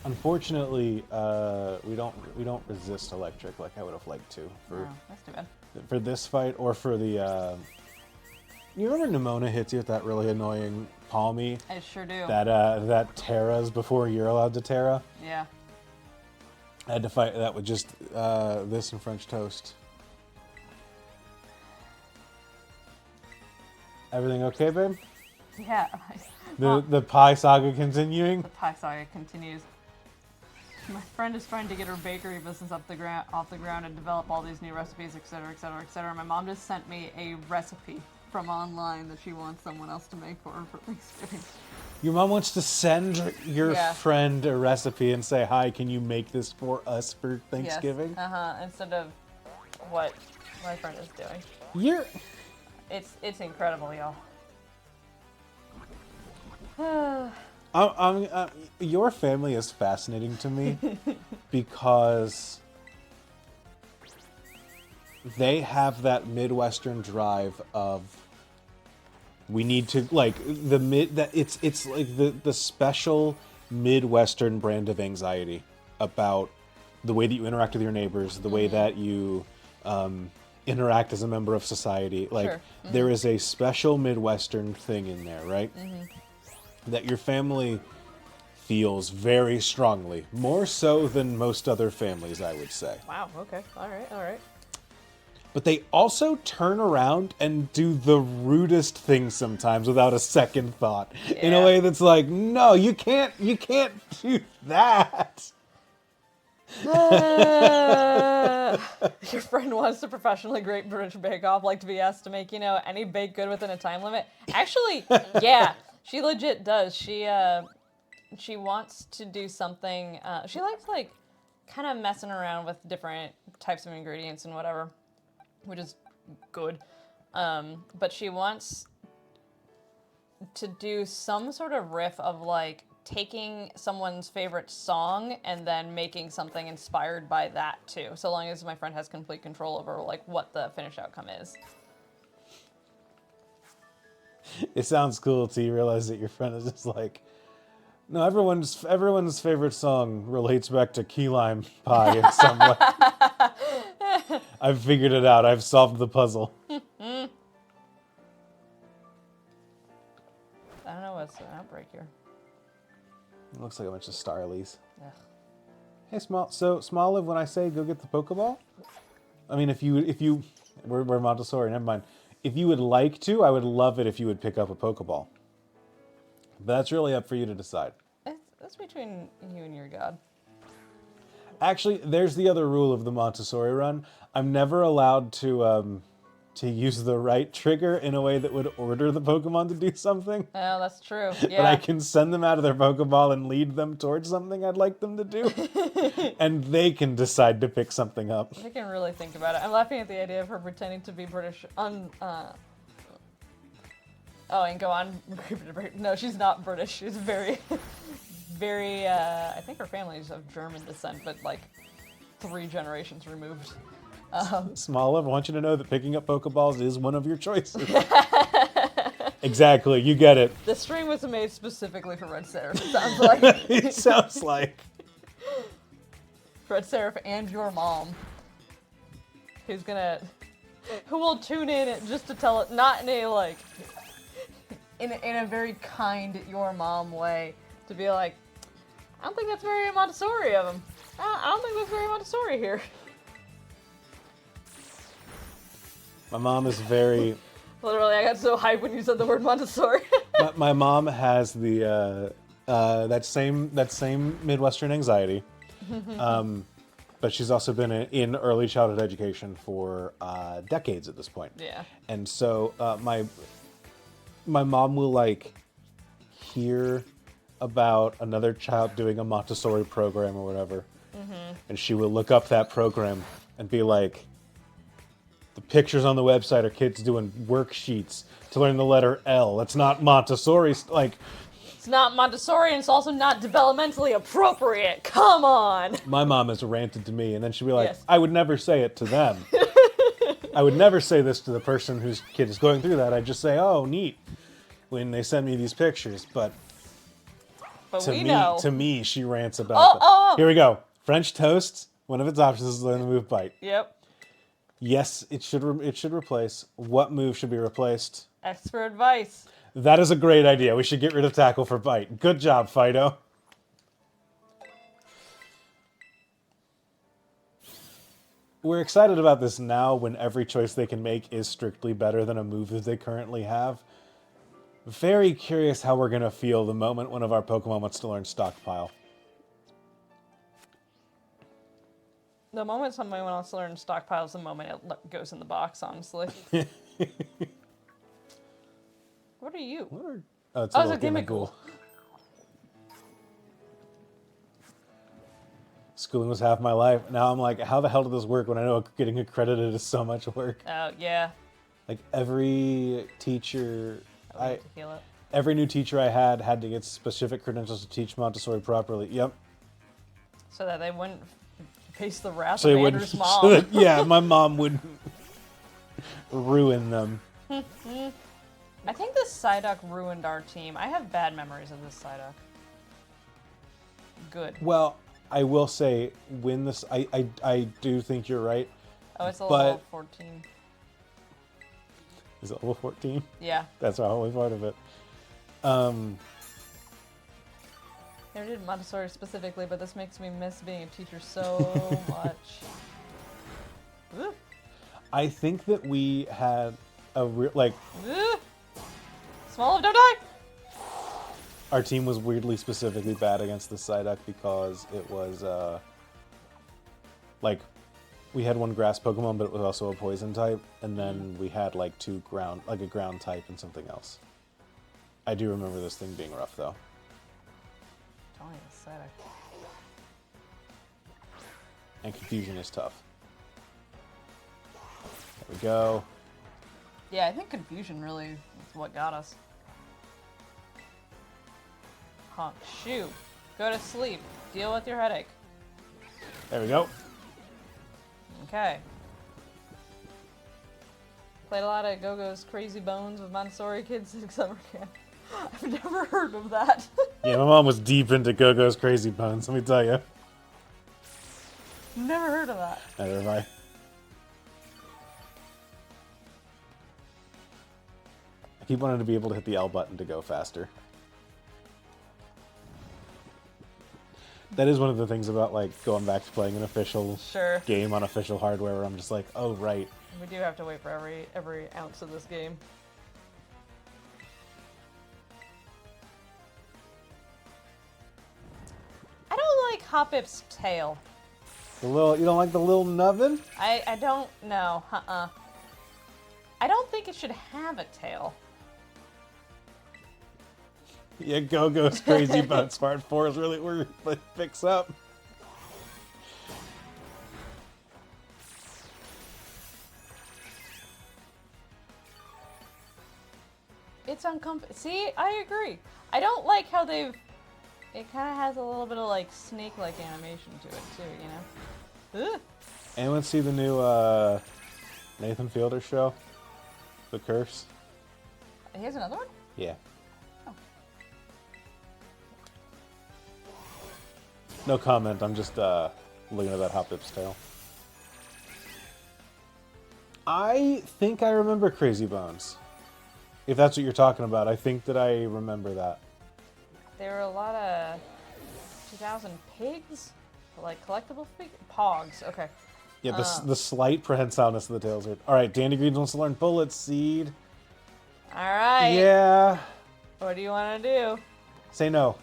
Unfortunately, we don't resist electric like I would have liked to for Oh, that's too bad. for this fight or for the. You remember Nimona hits you with that really annoying Palmy? I sure do. That Terras before you're allowed to Terra. Yeah. I had to fight that with just this and French toast. Everything okay, babe? Yeah. The pie saga continuing. The pie saga continues. My friend is trying to get her bakery business off the ground and develop all these new recipes, etc., etc., etc. My mom just sent me a recipe from online that she wants someone else to make for her for Thanksgiving. Your mom wants to send your Yeah. friend a recipe and say, "Hi, can you make this for us for Thanksgiving?" Yes. Instead of what my friend is doing. You're It's incredible, y'all. your family is fascinating to me because they have that Midwestern drive of we need to like it's like the special Midwestern brand of anxiety about the way that you interact with your neighbors, the way that you interact as a member of society. Like Sure. there is a special Midwestern thing in there, right? That your family feels very strongly, more so than most other families, I would say. Wow, okay. All right. But they also turn around and do the rudest things sometimes without a second thought. In a Yeah. way that's like, no, you can't do that. Your friend wants to professionally grade British Bake Off, like to be asked to make, any baked good within a time limit. Actually, yeah, she legit does. She wants to do something. She likes kind of messing around with different types of ingredients and whatever, which is good. But she wants to do some sort of riff of taking someone's favorite song and then making something inspired by that too. So long as my friend has complete control over what the finished outcome is. It sounds cool till you realize that your friend is just like, no, everyone's favorite song relates back to key lime pie in some way. I've figured it out. I've solved the puzzle. I don't know what's an outbreak here. It looks like a bunch of starlies. Ugh. Hey, Smoliv, when I say go get the Pokeball, I mean, if you, we're Montessori, never mind. If you would like to, I would love it if you would pick up a Pokeball. But that's really up for you to decide. That's between you and your god. Actually, there's the other rule of the Montessori run. I'm never allowed to use the right trigger in a way that would order the Pokemon to do something. Oh, that's true. But Yeah. I can send them out of their Pokeball and lead them towards something I'd like them to do. And they can decide to pick something up. I can really think about it. I'm laughing at the idea of her pretending to be British. And go on. No, she's not British. She's very, very. I think her family is of German descent, but 3 generations removed. Smoliv, I want you to know that picking up Pokeballs is one of your choices. Exactly, you get it. The string was made specifically for Red Seraph. It sounds like It sounds like. Red Seraph and your mom, who will tune in just to tell it, not in a in a very kind your mom way, to be like, I don't think that's very Montessori of him. I don't think that's very Montessori here. My mom is very. Literally, I got so hyped when you said the word Montessori. My mom has the that same Midwestern anxiety, but she's also been in early childhood education for decades at this point. Yeah. And so my mom will hear about another child doing a Montessori program or whatever, and she will look up that program and be like, the pictures on the website are kids doing worksheets to learn the letter L. That's not Montessori. It's not Montessori, and it's also not developmentally appropriate. Come on. My mom has ranted to me, and then she'll be like, Yes. I would never say it to them. I would never say this to the person whose kid is going through that. I'd just say, oh, neat, when they send me these pictures. But But to me, she rants about Oh. Here we go. French toast. One of its options is learn the move bite. Yep. Yes, it should replace. What move should be replaced? Expert advice. That is a great idea. We should get rid of tackle for bite. Good job, Fido. We're excited about this now when every choice they can make is strictly better than a move that they currently have. Very curious how we're going to feel the moment one of our Pokemon wants to learn Stockpile. The moment somebody wants to learn stockpile is the moment it goes in the box, honestly. What are you? Oh, it's a Oh, little it's a Gimmickle. schooling was half my life. Now I'm like, how the hell did this work when I know getting accredited is so much work? Oh, yeah. Like every teacher, I need to heal it. every new teacher I had to get specific credentials to teach Montessori properly. Yep. So that they wouldn't face the wrath So of they wouldn't. Andrew's mom. So that, yeah, my mom wouldn't ruin them. I think this Psyduck ruined our team. I have bad memories of this Psyduck. Good. Well, I will say when this, I do think you're right. Oh, it's a but- level 14. Is it level 14? Yeah. That's probably part of it. Never did Montessori specifically, but this makes me miss being a teacher so much. Woo. I think that we had a real, like, Woo. Small of don't die! our team was weirdly specifically bad against the Psyduck because it was, like, we had one grass Pokemon, but it was also a poison type, and then we had, like, two ground, like a ground type and something else. I do remember this thing being rough, though. Only a Psyduck. And confusion is tough. There we go. Yeah, I think confusion really is what got us. Huh. Shoo. Go to sleep. Deal with your headache. There we go. Okay. Played a lot of Go-Go's Crazy Bones with Montessori kids in summer camp. I've never heard of that. Yeah, my mom was deep into Go-Go's Crazy Bones, let me tell you. Never heard of that. Neither have I. I keep wanting to be able to hit the L button to go faster. That is one of the things about, like, going back to playing an official Sure. game on official hardware where I'm just like, oh, right. We do have to wait for every ounce of this game. I don't like Hoppip's tail. The little, you don't like the little nubbin? I don't know. I don't think it should have a tail. Yeah, Go-Go's Crazy Bones Part 4 is really where it picks up. It's uncomfortable. See, I agree. I don't like how they've... It kind of has a little bit of, like, snake-like animation to it, too, you know? Ugh. Anyone see the new Nathan Fielder show? The Curse? He has another one? Yeah. Oh. No comment, I'm just looking at that Hoppip's tail. I think I remember Crazy Bones. If that's what you're talking about, I think that I remember that. There were a lot of 2000 pigs? Like collectible Pogs, okay. Yeah, the slight prehensile-ness of the tails. Alright, Dandy Greens wants to learn Bullet Seed. Alright. Yeah. What do you want to do? Say no.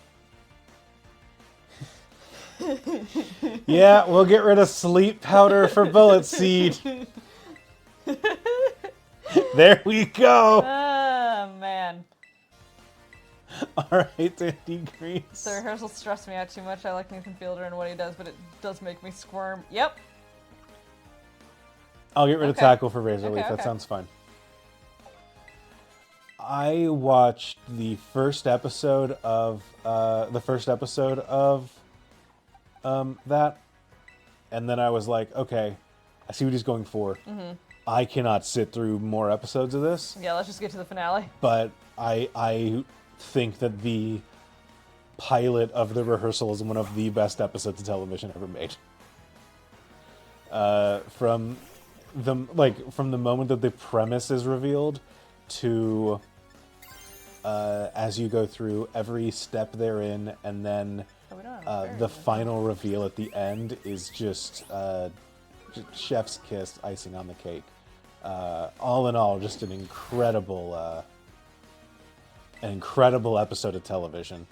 Yeah, we'll get rid of sleep powder for Bullet Seed. There we go. Oh, man. Alright, Dandy Greens. The rehearsals stress me out too much. I like Nathan Fielder and what he does, but it does make me squirm. Yep. I'll get rid of Okay. Tackle for Razor Leaf. Okay, That okay. sounds fine. I watched the first episode of that, and then I was like, okay, I see what he's going for. Mm-hmm. I cannot sit through more episodes of this, Yeah, let's just get to the finale. but I think that the pilot of the rehearsal is one of the best episodes of television ever made. From the moment that the premise is revealed to as you go through every step therein, and then Oh, we don't have a fairy the with us. final reveal at the end is just chef's kiss, icing on the cake. All in all, just an incredible episode of television.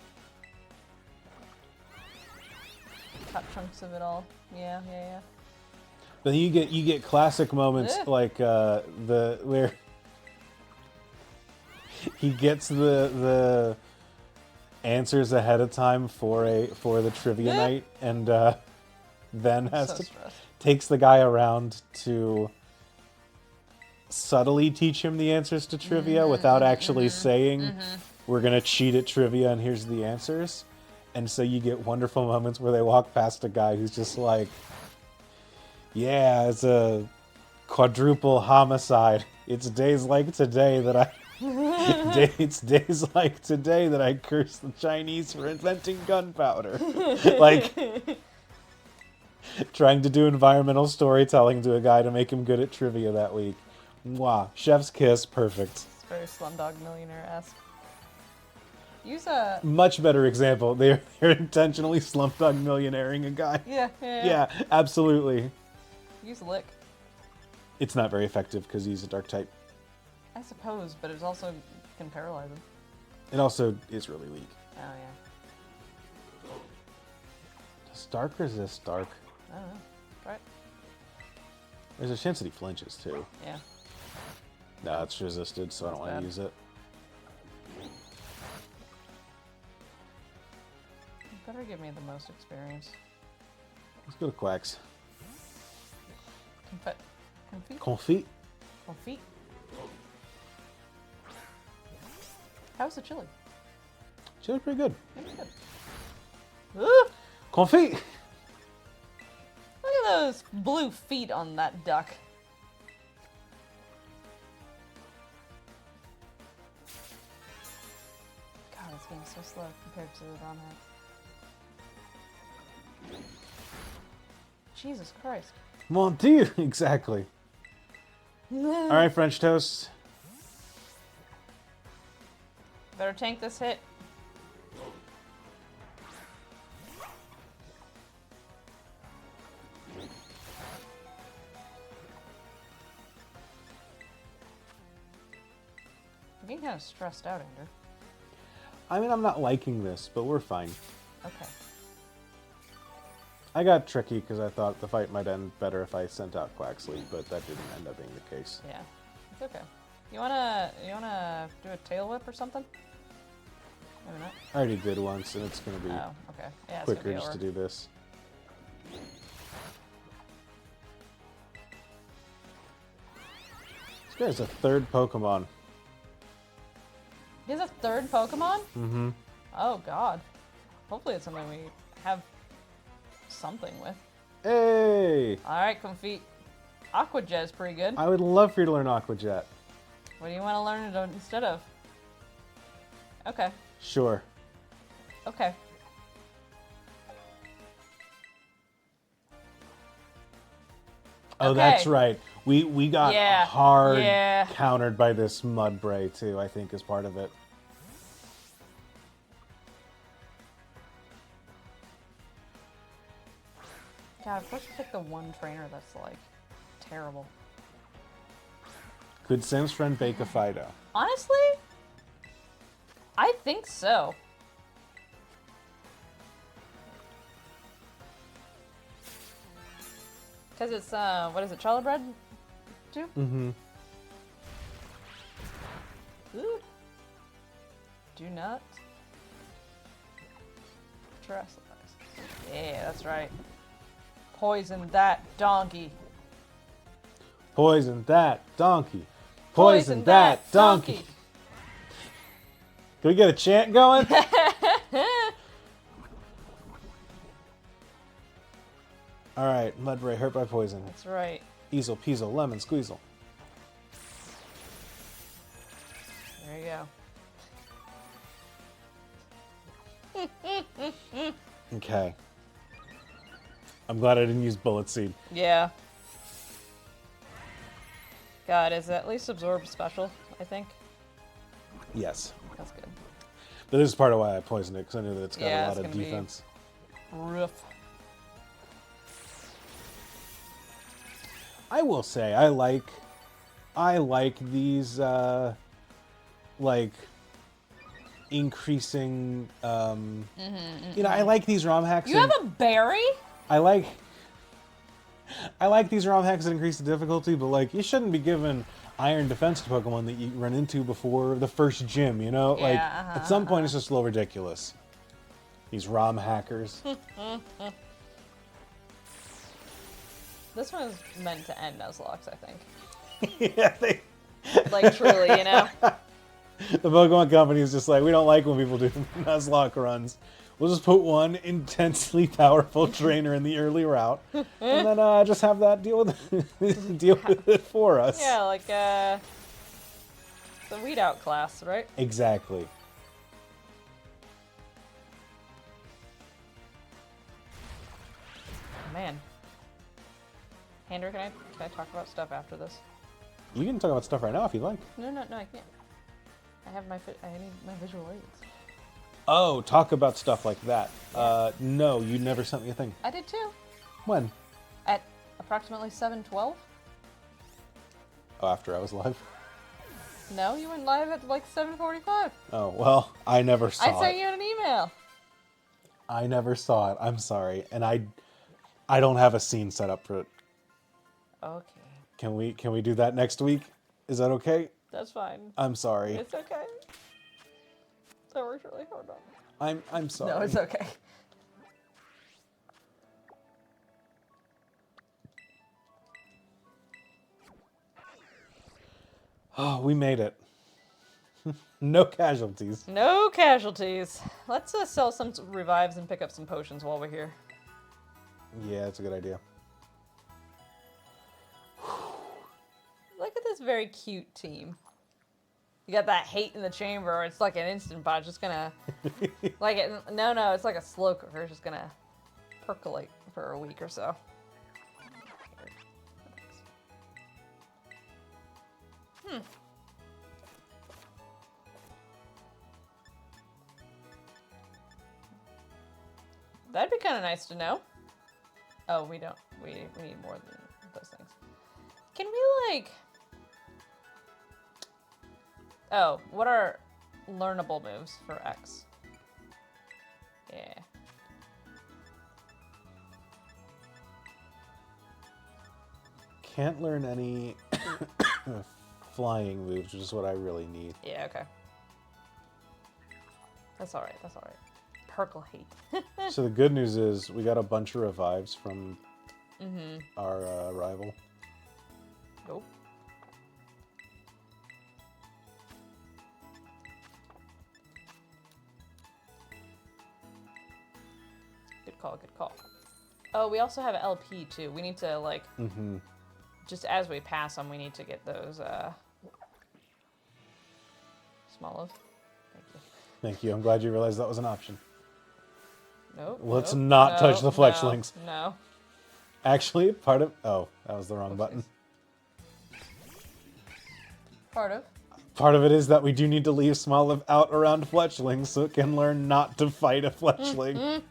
Top chunks of it all. Yeah. Then you get classic moments Ugh. like where he gets the answers ahead of time for the trivia Ugh. night, and then has So to stressed. takes the guy around to subtly teach him the answers to trivia without actually saying, we're going to cheat at trivia and here's the answers. And so you get wonderful moments where they walk past a guy who's just like, yeah, it's a quadruple homicide. It's days like today that I... it's days like today that I curse the Chinese for inventing gunpowder. Like, trying to do environmental storytelling to a guy to make him good at trivia that week. Mwah. Chef's kiss, perfect. It's very Slumdog Millionaire-esque. Use a... Much better example. They're intentionally Slumdog Millionairing a guy. Yeah. Yeah, absolutely. Use lick. It's not very effective because he's a dark type. I suppose, but it also can paralyze him. It also is really weak. Oh, yeah. Does dark resist dark? I don't know. Try it. There's a chance that he flinches too. Yeah. No, it's resisted, so I don't want bad. to use it. You better give me the most experience. Let's go to Quacks. Confit? Confit. Confit? How's the chili? Chili's pretty good. It's good. Ooh, Confit. look at those blue feet on that duck. God, this game's so slow compared to the ROM hack. Jesus Christ. Mon Dieu. Exactly. All right, French toast. Better tank this hit. I'm getting kind of stressed out, Andrew. I mean, I'm not liking this, but we're fine. Okay. I got tricky because I thought the fight might end better if I sent out Quaxley, but that didn't end up being the case. Yeah. It's okay. You wanna do a tail whip or something? Maybe not. I already did once, and it's going to be Oh, okay. Yeah, it's quicker gonna be just over. to do this. This guy's a third Pokemon. He has a third Pokemon? Mm-hmm. Oh god. Hopefully it's something we have something with. Hey! Alright, Comfort. Aqua Jet's pretty good. I would love for you to learn Aqua Jet. What do you want to learn it instead of? Okay. Sure. Okay. Oh, Okay. that's right. We got Yeah. hard Yeah. countered by this Mudbray, too, I think, is part of it. God, of course you pick the one trainer that's like terrible. Could Sam's friend bake a Fido? Honestly, I think so. Cause it's what is it, Charlotte bread? Too? Mm-hmm. Ooh. Do not trust. Yeah, that's right. Poison that donkey. Poison that donkey. Poison that donkey. Can we get a chant going? All right, Mudbray hurt by poison. That's right. Easel, peasel, lemon, squeezle. There you go. Okay. I'm glad I didn't use Bullet Seed. Yeah. God, is at least absorb special, I think. Yes. That's good. But this is part of why I poisoned it, because I knew that it's got Yeah, a it's lot of gonna be- defense. Rough. I will say, I like these, like, increasing, you know, I like these ROM hacks. You have a berry? I like these ROM hacks that increase the difficulty, but, like, you shouldn't be giving iron defense to Pokemon that you run into before the first gym, you know? Like, Yeah, at some point, it's just a little ridiculous. These ROM hackers. This one is meant to end Nuzlocke, I think. Yeah, Like, truly, you know? the Pokemon Company is just like, we don't like when people do Nuzlocke runs. We'll just put one intensely powerful trainer in the early route, and then just have that deal with it for us. Yeah, like, the weed out class, right? Exactly. Man. Hander, can I talk about stuff after this? You can talk about stuff right now if you like. No, I can't. I need my visual aids. Oh, talk about stuff like that. No, you never sent me a thing. I did too. When? At approximately 7:12. Oh, after I was live. No, you went live at like 7:45. Oh, well, I never saw I sent it. you an email. I never saw it. I'm sorry. And I don't have a scene set up for it. Okay. Can we do that next week? Is that okay? That's fine. I'm sorry. It's okay. I worked really hard on it. I'm sorry. No, it's okay. Oh, we made it. No casualties. No casualties. Let's sell some revives and pick up some potions while we're here. Yeah, that's a good idea. Look at this very cute team. You got that hate in the chamber. It's like an instant pot. It's just gonna, like it. No, it's like a slow cooker. It's just gonna percolate for a week or so. That'd be kind of nice to know. Oh, we don't. We need more than those things. Can we like? Oh, what are learnable moves for X? Yeah. Can't learn any flying moves, which is what I really need. Yeah. Okay. That's all right. That's all right. Perkle hate. So the good news is we got a bunch of revives from our rival. Nope. Good call, good call. Oh, we also have LP too. We need to like, just as we pass them, we need to get those small of. Thank you. Thank you. I'm glad you realized that was an option. Nope. Let's nope, not no, touch the fletchlings. No. Actually, part of... Oh, that was the wrong button. Part of. Part of it is that we do need to leave Smoliv out around fletchlings so it can learn not to fight a fletchling.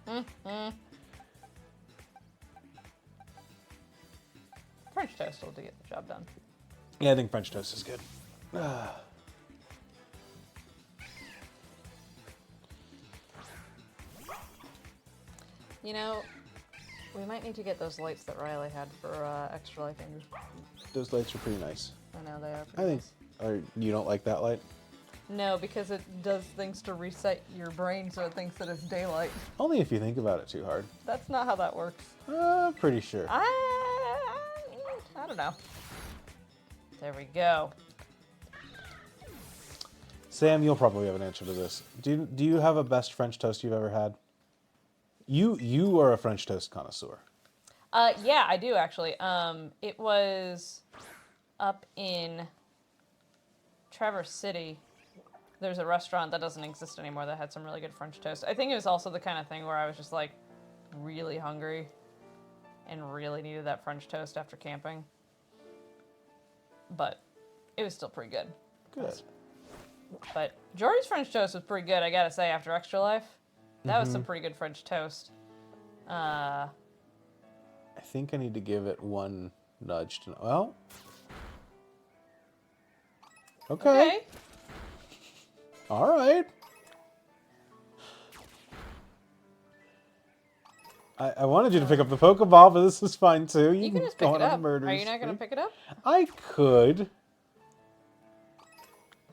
French toast will get the job done. Yeah, I think French toast is good. You know, we might need to get those lights that Riley had for extra life angels. Those lights are pretty nice. I know they are. I think... Or you don't like that light? No, because it does things to reset your brain so it thinks that it's daylight. Only if you think about it too hard. That's not how that works. Pretty sure. I don't know. There we go. Sam, you'll probably have an answer to this. Do you have a best French toast you've ever had? You are a French toast connoisseur. Yeah, I do actually. It was up in Traverse City. There's a restaurant that doesn't exist anymore that had some really good French toast. I think it was also the kind of thing where I was just like really hungry and really needed that French toast after camping. But it was still pretty good. Good. But Jory's French toast was pretty good, I gotta say, after Extra Life. That was some pretty good French toast. I think I need to give it one nudge to... Well... Okay. All right. I wanted you to pick up the Pokeball, but this is fine too. You can just pick go it on a up. murder Are you not going to spree. pick it up? I could.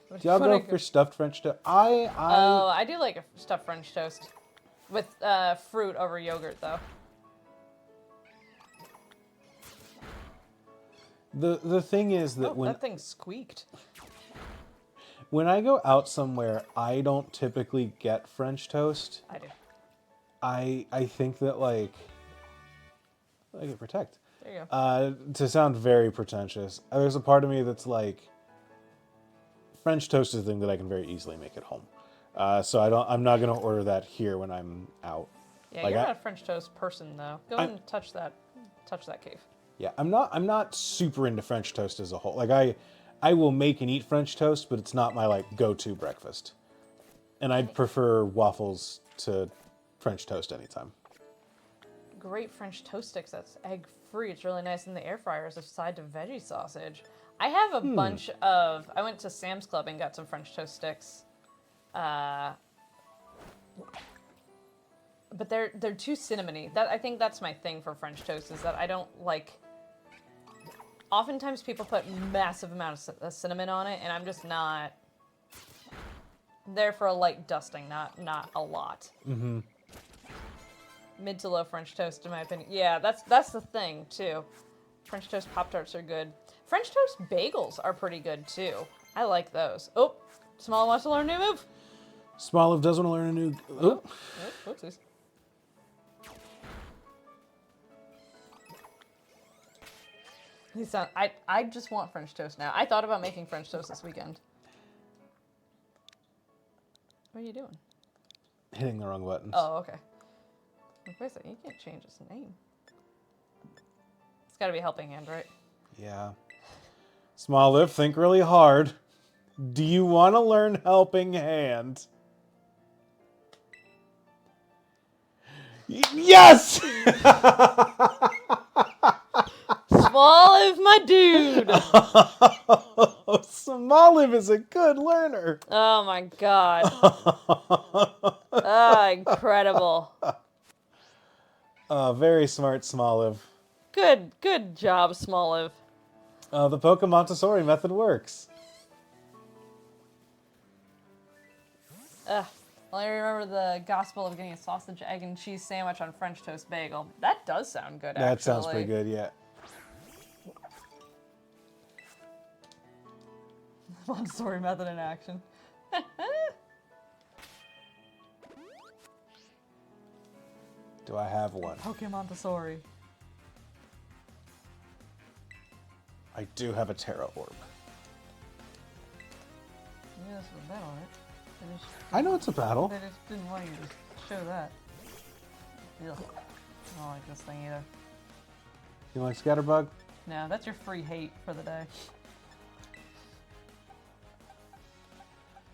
Do y'all go for stuffed French toast? Oh, I do like a stuffed French toast. With fruit over yogurt, though. The thing is that Oh, that thing squeaked. when I go out somewhere, I don't typically get French toast. I do. I think that like I get protect. There you go. To sound very pretentious, there's a part of me that's like French toast is a thing that I can very easily make at home. So I'm not gonna order that here when I'm out. Yeah, Like you're not a French toast person though. Go ahead and touch that cave. Yeah, I'm not super into French toast as a whole. Like I will make and eat French toast, but it's not my like go-to breakfast. And I'd prefer waffles to French toast anytime. Great French toast sticks that's egg free. It's really nice in the air fryer as a side to veggie sausage. I have a bunch of. I went to Sam's Club and got some French toast sticks. But they're too cinnamony. I think that's my thing for French toast is that I don't like. Oftentimes people put massive amounts of cinnamon on it, and I'm just not there for a light dusting, not a lot. Mm-hmm. Mid to low French toast, in my opinion. Yeah, that's the thing too. French toast Pop-Tarts are good. French toast bagels are pretty good too. I like those. Oh, Small wants to learn a new move. Smoliv does want to learn a new. Oh. Oh, whoopsies. I just want French toast now. I thought about making French toast this weekend. What are you doing? Hitting the wrong buttons. Oh, okay. Wait a second, you can't change his name. It's got to be helping hand, right? Yeah. Smoliv, think really hard. Do you want to learn helping hand? Yes! Smoliv, my dude! Smoliv is a good learner. Oh my god. Ah, incredible. Very smart, Smoliv. Good job, Smoliv. The Pokemontessori method works. I remember the gospel of getting a sausage, egg, and cheese sandwich on French toast bagel. That does sound good, actually. That sounds pretty good, yeah. Montessori method in action. Do I have one? Pokemontessori. I do have a Terra Orb. Yeah, that's what that on it. I know it's a battle. They just didn't want you to show that. Ugh. I don't like this thing either. You like Scatterbug? No, that's your free hate for the day.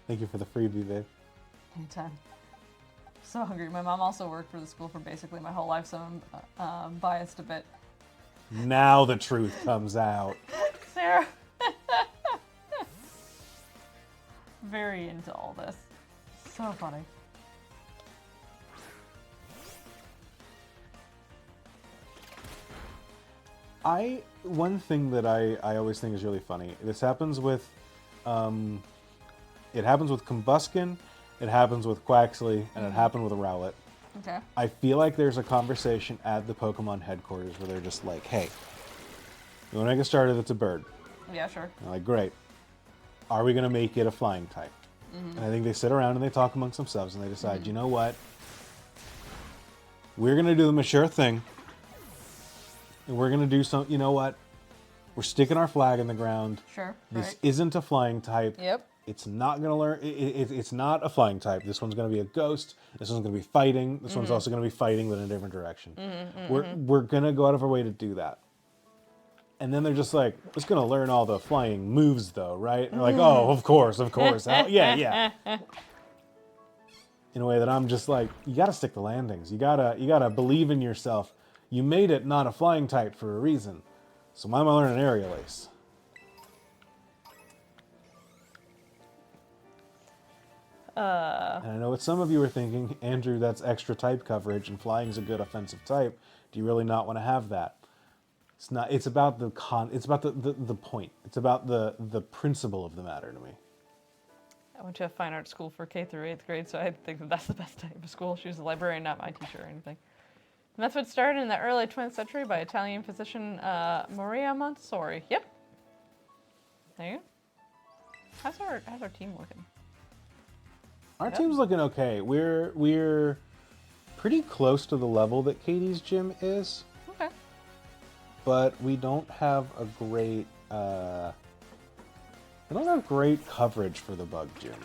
Thank you for the freebie, babe. Anytime. So hungry. My mom also worked for the school for basically my whole life, so I'm biased a bit. Now the truth comes out. Sarah. Very into all this. So funny. One thing that I always think is really funny. This happens with, it happens with Combuskin, it happens with Quaxley, and it happened with Rowlet. Okay. I feel like there's a conversation at the Pokemon headquarters where they're just like, hey, you want to make a starter that's a bird? Yeah, sure. I'm like, great. Are we going to make it a flying type? And I think they sit around and they talk amongst themselves and they decide, you know what? We're going to do the mature thing. And we're going to do some, you know what? We're sticking our flag in the ground. Sure. This right. isn't a flying type. Yep. It's not going to learn. It's not a flying type. This one's going to be a ghost. This one's going to be fighting. This one's also going to be fighting, but in a different direction. We're going to go out of our way to do that. And then they're just like, it's going to learn all the flying moves, though, right? And they're like, oh, of course. Yeah. In a way that I'm just like, you got to stick the landings. You gotta believe in yourself. You made it not a flying type for a reason. So why am I learning Aerial Ace? And I know what some of you are thinking, Andrew, that's extra type coverage, and flying's a good offensive type. Do you really not want to have that? It's not. It's about the It's about the point. It's about the principle of the matter to me. I went to a fine art school for K through 8th grade, so I think that's the best type of school. She was a librarian, not my teacher or anything. The method started in the early 20th century by Italian physician Maria Montessori. Yep. There you go. How's our team looking? Our team's looking okay. We're pretty close to the level that Katie's gym is, Okay. but we don't have a great coverage for the bug gym.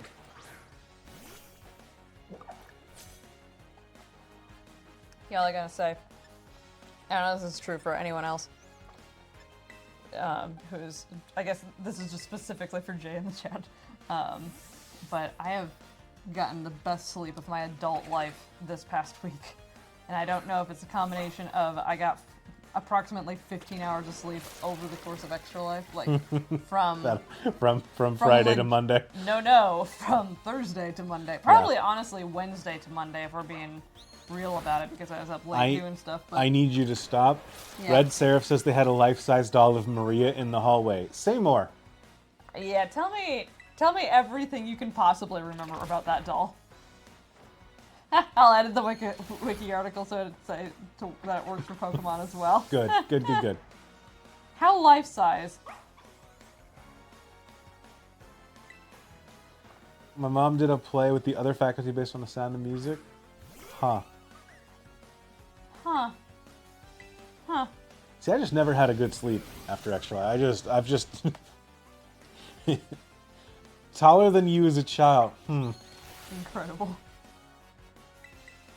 Yeah, all I gotta say, I don't know if this is true for anyone else. Who's, I guess this is just specifically for Jay in the chat. But I have gotten the best sleep of my adult life this past week. And I don't know if it's a combination of I got approximately 15 hours of sleep over the course of Extra Life, like from Friday like, to Monday. No, from Thursday to Monday. Probably, honestly, Wednesday to Monday if we're being real about it, because I was up late doing stuff. But I need you to stop. Yeah. Red Seraph says they had a life-size doll of Maria in the hallway. Say more. Yeah, tell me everything you can possibly remember about that doll. I'll edit the wiki article so it say that it works for Pokemon as well. Good. How life-size? My mom did a play with the other faculty based on The Sound of Music. Huh. See, I just never had a good sleep after Extra Life. I've just taller than you as a child. Incredible.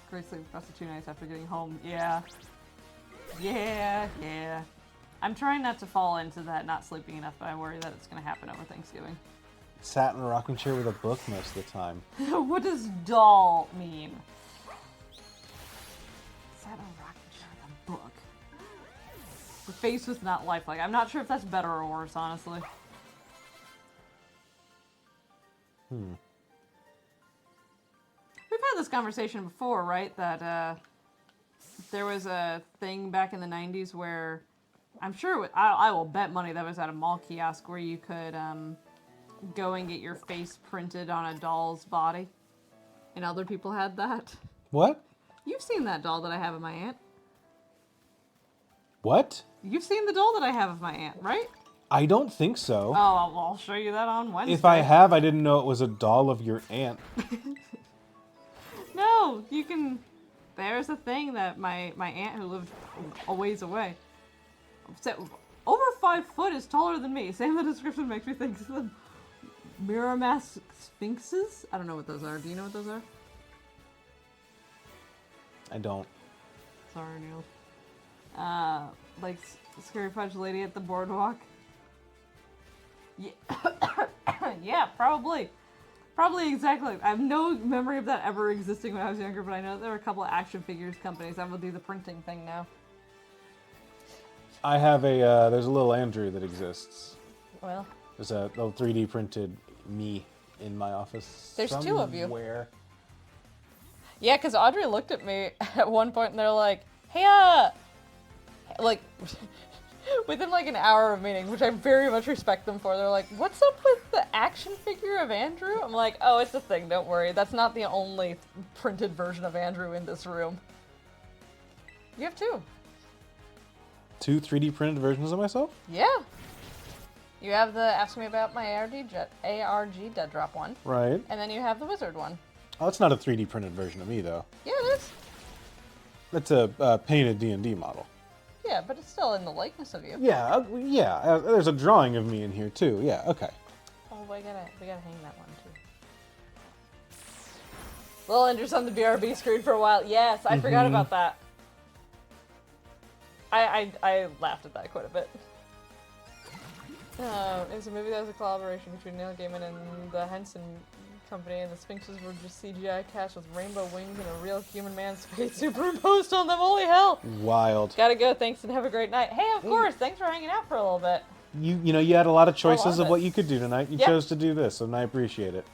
Great sleep across the 2 nights after getting home. Yeah. I'm trying not to fall into that not sleeping enough, but I worry that it's going to happen over Thanksgiving. Sat in a rocking chair with a book most of the time. What does doll mean? Sat in a rocking chair with a book. The face was not lifelike. I'm not sure if that's better or worse, honestly. We've had this conversation before, right? That there was a thing back in the 90s where I'm sure I will bet money that was at a mall kiosk where you could go and get your face printed on a doll's body, and other people had that. What? You've seen that doll that I have of my aunt. What? You've seen the doll that I have of my aunt, right? I don't think so. Oh, I'll show you that on Wednesday. If I have, I didn't know it was a doll of your aunt. No, you can. There's a thing that my aunt who lived a ways away, over 5 foot, is taller than me. Saying the description makes me think of the mirror mask sphinxes. I don't know what those are. Do you know what those are? I don't. Sorry, Neil. Like Scary Fudge Lady at the boardwalk. Yeah, yeah, probably. Probably exactly. I have no memory of that ever existing when I was younger, but I know there were a couple of action figures companies that will do the printing thing now. I have there's a little Andrew that exists. Well, There's a little 3D printed me in my office. There's 2 of you. Somewhere. yeah, because Audrey looked at me at one point and they're like, hey, like, within like an hour of meeting, which I very much respect them for, they're like, what's up with the action figure of Andrew? I'm like, oh, it's a thing, don't worry. That's not the only printed version of Andrew in this room. You have 2. 2 3D printed versions of myself? Yeah. You have the Ask Me About My ARG Dead Drop one. Right. And then you have the Wizard one. Oh, it's not a 3D printed version of me, though. Yeah, it is. That's a painted D&D model. Yeah, but it's still in the likeness of you. Yeah, there's a drawing of me in here, too. Yeah, okay. Oh, we gotta hang that one, too. Little Andrew's on the BRB screen for a while. Yes, I forgot about that. I laughed at that quite a bit. It was a movie that was a collaboration between Neil Gaiman and the Henson Company, and the Sphinxes were just CGI cast with rainbow wings and a real human man's face superimposed on them. Holy hell! Wild. Gotta go. Thanks and have a great night. Hey, of course. Thanks for hanging out for a little bit. You know, you had a lot of choices love of what it. you could do tonight. You Yep. chose to do this, and I appreciate it.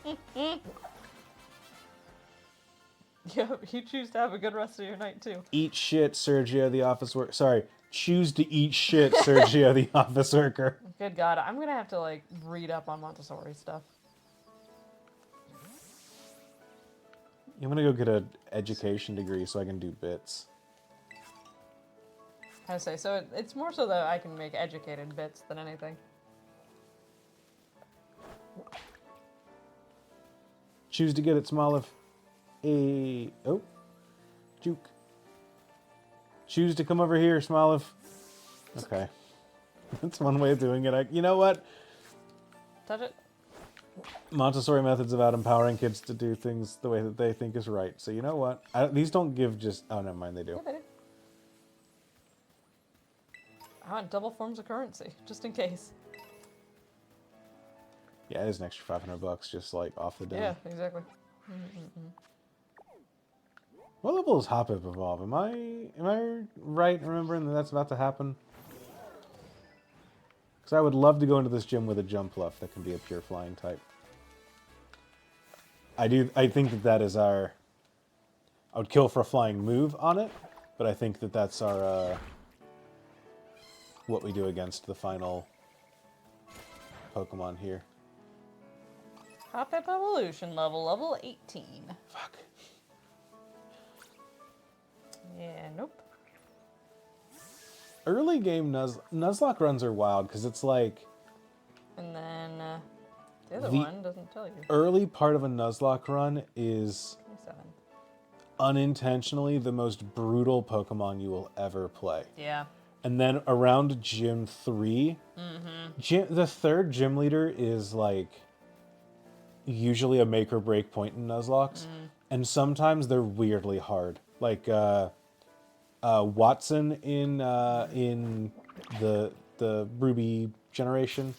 You choose to have a good rest of your night too. Eat shit, Sergio the office worker. Sorry, choose to eat shit, Sergio the office worker. Good God, I'm gonna have to like read up on Montessori stuff. I'm gonna go get an education degree so I can do bits. I say, so it's more so that I can make educated bits than anything. Choose to get it, Smoliv. Oh. Juke. Choose to come over here, Smoliv. Okay. That's one way of doing it. You know what? Touch it. Montessori methods about empowering kids to do things the way that they think is right. So you know what? These don't give just... Oh, never mind, they do. Yeah, they do. I want double forms of currency, just in case. Yeah, it is an extra $500 just like off the dome. Yeah, exactly. What level does Hoppip evolve? Am I right in remembering that that's about to happen? Because I would love to go into this gym with a Jumpluff that can be a pure flying type. I think that is our... I would kill for a flying move on it, but I think that that's our... what we do against the final Pokemon here. Hoppip evolution level 18. Fuck. Yeah, nope. Early game Nuzlocke runs are wild because it's like... And then the other one doesn't tell you. Early part of a Nuzlocke run is 27. unintentionally the most brutal Pokemon you will ever play. Yeah. And then around Gym 3, the third gym leader is like usually a make or break point in Nuzlockes. And sometimes they're weirdly hard. Like Watson in the Ruby generation,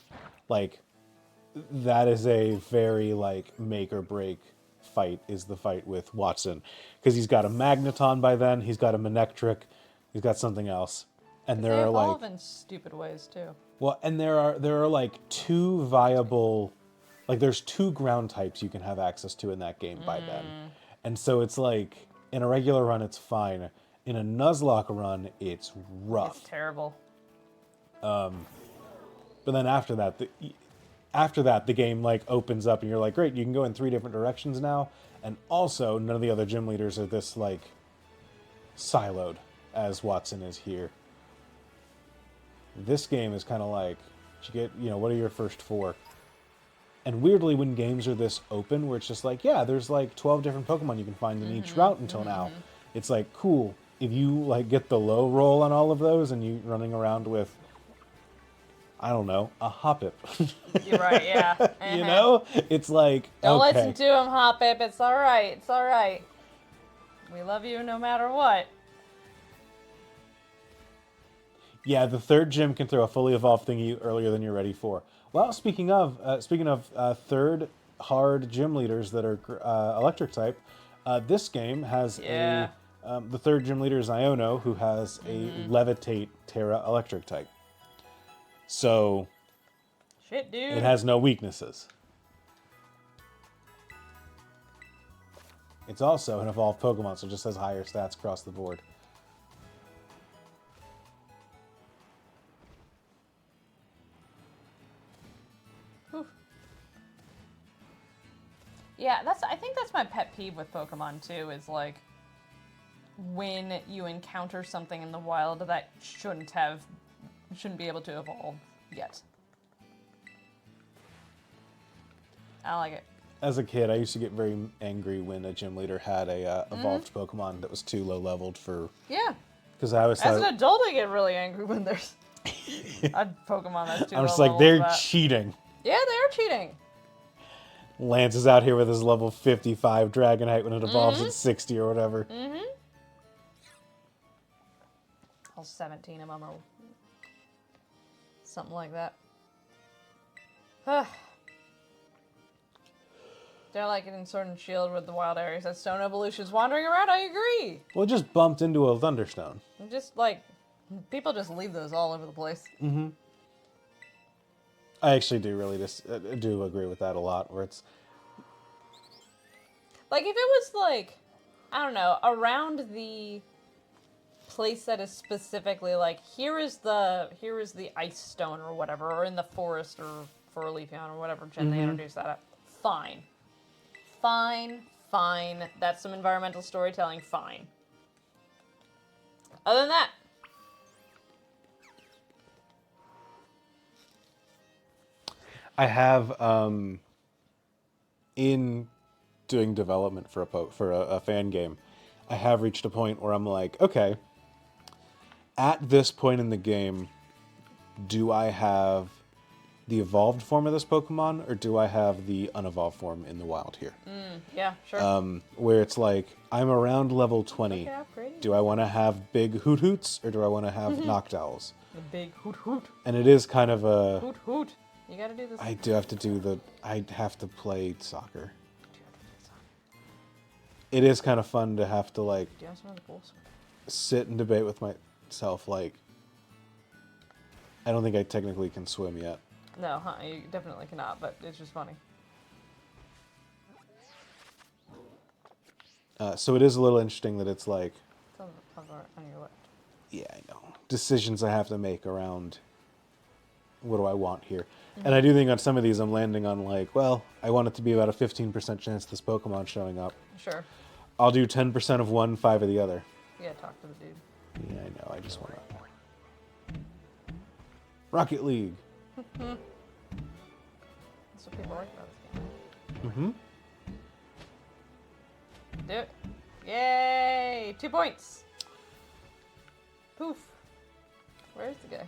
like that is a very like make or break fight, is the fight with Watson. Because he's got a Magneton by then, he's got a Manectric, he's got something else. And there They are evolve like... in stupid ways too. Well, and there are like two viable... Like there's two ground types you can have access to in that game by then. And so it's like, in a regular run it's fine. In a Nuzlocke run, it's rough. It's terrible. But then after that, the game like opens up and you're like, great, you can go in 3 different directions now. And also, none of the other gym leaders are this like siloed as Watson is here. This game is kind of like, what are your first 4? And weirdly, when games are this open, where it's just like, yeah, there's like 12 different Pokemon you can find in each route until now. It's like, cool. If you like get the low roll on all of those and you running around with, I don't know, a Hoppip. You're right, yeah. You know? It's like, Don't okay. listen to him, Hoppip. It's all right. It's all right. We love you no matter what. Yeah, the third gym can throw a fully evolved thingy earlier than you're ready for. Well, speaking of third hard gym leaders that are electric type, this game has the third gym leader is Iono, who has a Levitate Terra electric type. So Shit, dude. it has no weaknesses. It's also an evolved Pokemon, so it just has higher stats across the board. Yeah, I think that's my pet peeve with Pokemon too, is like when you encounter something in the wild that shouldn't be able to evolve yet. I don't like it. As a kid, I used to get very angry when a gym leader had a evolved Pokemon that was too low leveled for... Yeah. Because I always thought... As an adult, I get really angry when there's a Pokemon that's too low I'm just like, leveled they're for that. cheating. Yeah, they're cheating. Lance is out here with his level 55 Dragonite when it evolves at 60 or whatever. All 17 of them or something like that. They're like in Sword and Shield with the wild areas that Stone Evolution's wandering around. I agree. Well, it just bumped into a Thunderstone. Just like people just leave those all over the place. I actually do really do agree with that a lot, where it's... Like, if it was, like, I don't know, around the place that is specifically, like, here is the Ice Stone or whatever, or in the forest or for Leafeon or whatever gen they introduced that at. Fine. Fine. That's some environmental storytelling. Fine. Other than that, I have in doing development for a fan game, I have reached a point where I'm like, okay, at this point in the game, do I have the evolved form of this Pokemon, or do I have the unevolved form in the wild here? Yeah, sure. Where it's like, I'm around level 20. Okay, upgrading. Do I want to have big Hoot Hoots, or do I want to have Noctowls? The big hoot hoot. And it is kind of a... Hoot hoot. You gotta do this. I do have to do the... I have to play soccer. It is kind of fun to have to, like, Do you have some of the pools? sit and debate with myself, like, I don't think I technically can swim yet. No, you definitely cannot, but it's just funny. So it is a little interesting that it's like, It's on your left. yeah, I know, decisions I have to make around what do I want here. And I do think on some of these I'm landing on like, well, I want it to be about a 15% chance this Pokemon showing up. Sure. I'll do 10% of one, 5 of the other. You gotta talk to the dude. Yeah, I know, I just want to... Rocket League. That's what people like about this game. Do it. Yay! 2 points! Poof. Where's the guy?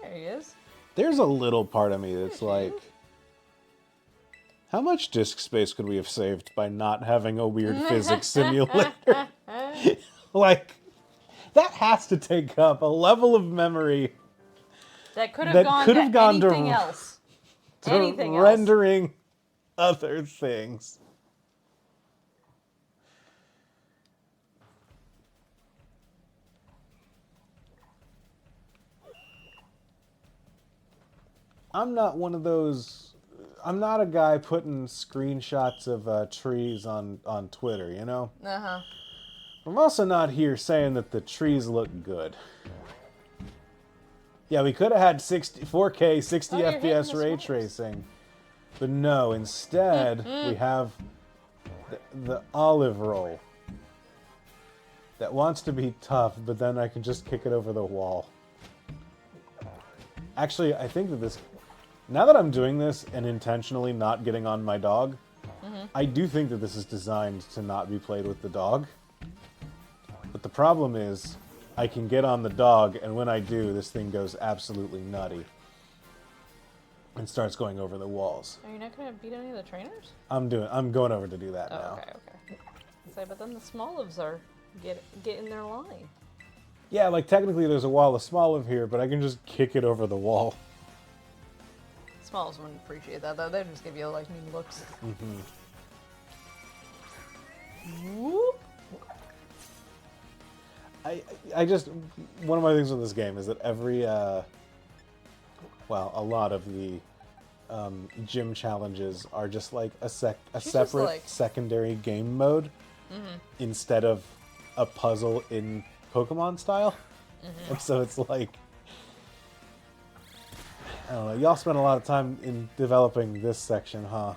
There he is. There's a little part of me that's There she like, is. how much disk space could we have saved by not having a weird physics simulator? Like, that has to take up a level of memory That could have That gone could to have gone to- anything else. to Anything else. rendering other things. I'm not one of those. I'm not a guy putting screenshots of trees on Twitter, you know? Uh-huh. I'm also not here saying that the trees look good. Yeah, we could have had 4K, 60 Oh, you're hitting FPS the ray smokes. tracing. But no, instead, we have the olive roll that wants to be tough, but then I can just kick it over the wall. Actually, I think that this... Now that I'm doing this and intentionally not getting on my dog, I do think that this is designed to not be played with the dog. But the problem is, I can get on the dog, and when I do, this thing goes absolutely nutty. And starts going over the walls. Are you not gonna beat any of the trainers? I'm going over to do that Oh, now. okay. Say, but then the Smolives are get in their line. Yeah, like technically there's a wall of Smoliv here, but I can just kick it over the wall. Smolives wouldn't appreciate that though. They'd just give you like mean looks. Whoop. I just, one of my things with this game is that every, well, a lot of the gym challenges are just like a separate like- secondary game mode instead of a puzzle in Pokemon style. And so it's like, I don't know, y'all spent a lot of time in developing this section, huh?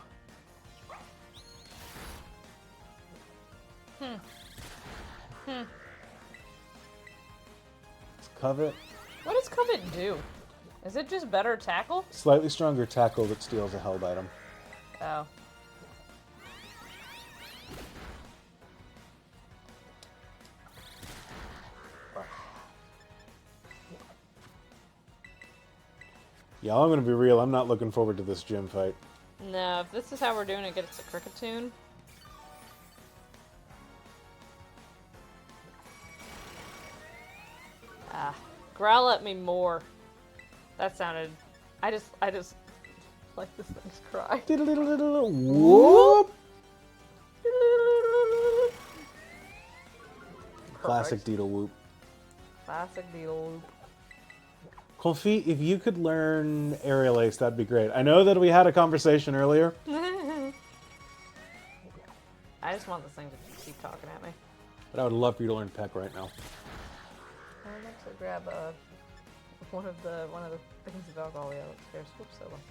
Let's covet. What does Covet do? Is it just better tackle? Slightly stronger tackle that steals a held item. Oh. Yeah, I'm gonna be real, I'm not looking forward to this gym fight. No, if this is how we're doing it, get it to Cricket Tune. Ah, growl at me more. That sounded. I just like this thing's cry. Whoop! Classic Perfect. Deedle Whoop. Classic deal. Colfi, if you could learn Aerial Ace, that'd be great. I know that we had a conversation earlier. I just want this thing to keep talking at me. But I would love for you to learn Peck right now. I would like to grab one of the things of alcohol we have upstairs. Whoops, so one.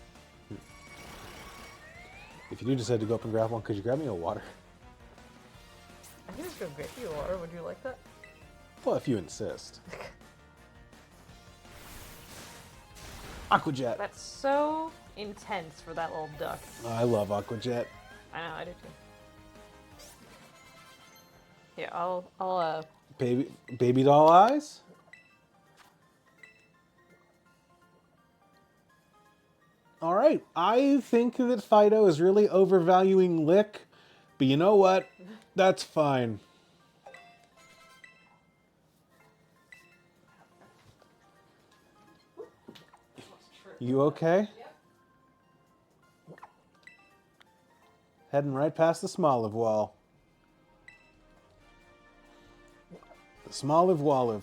If you do decide to go up and grab one, could you grab me a water? I can just go get you water. Would you like that? Well, if you insist. Aqua Jet. That's so intense for that little duck. I love Aqua Jet. I know, I do too. Yeah, I'll Baby doll eyes? All right, I think that Fido is really overvaluing Lick, but you know what? That's fine. You okay? Heading right past the Smoliv wall. The Smoliv Walliv.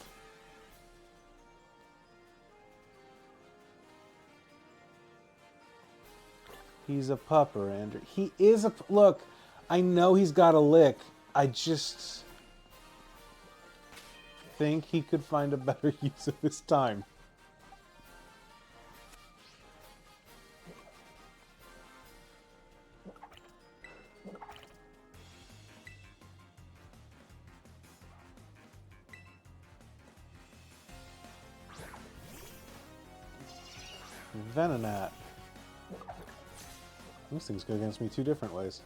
He's a pupper, Andrew. He is a... Look, I know he's got a lick. I just think he could find a better use of his time. Venonat. These things go against me two different ways.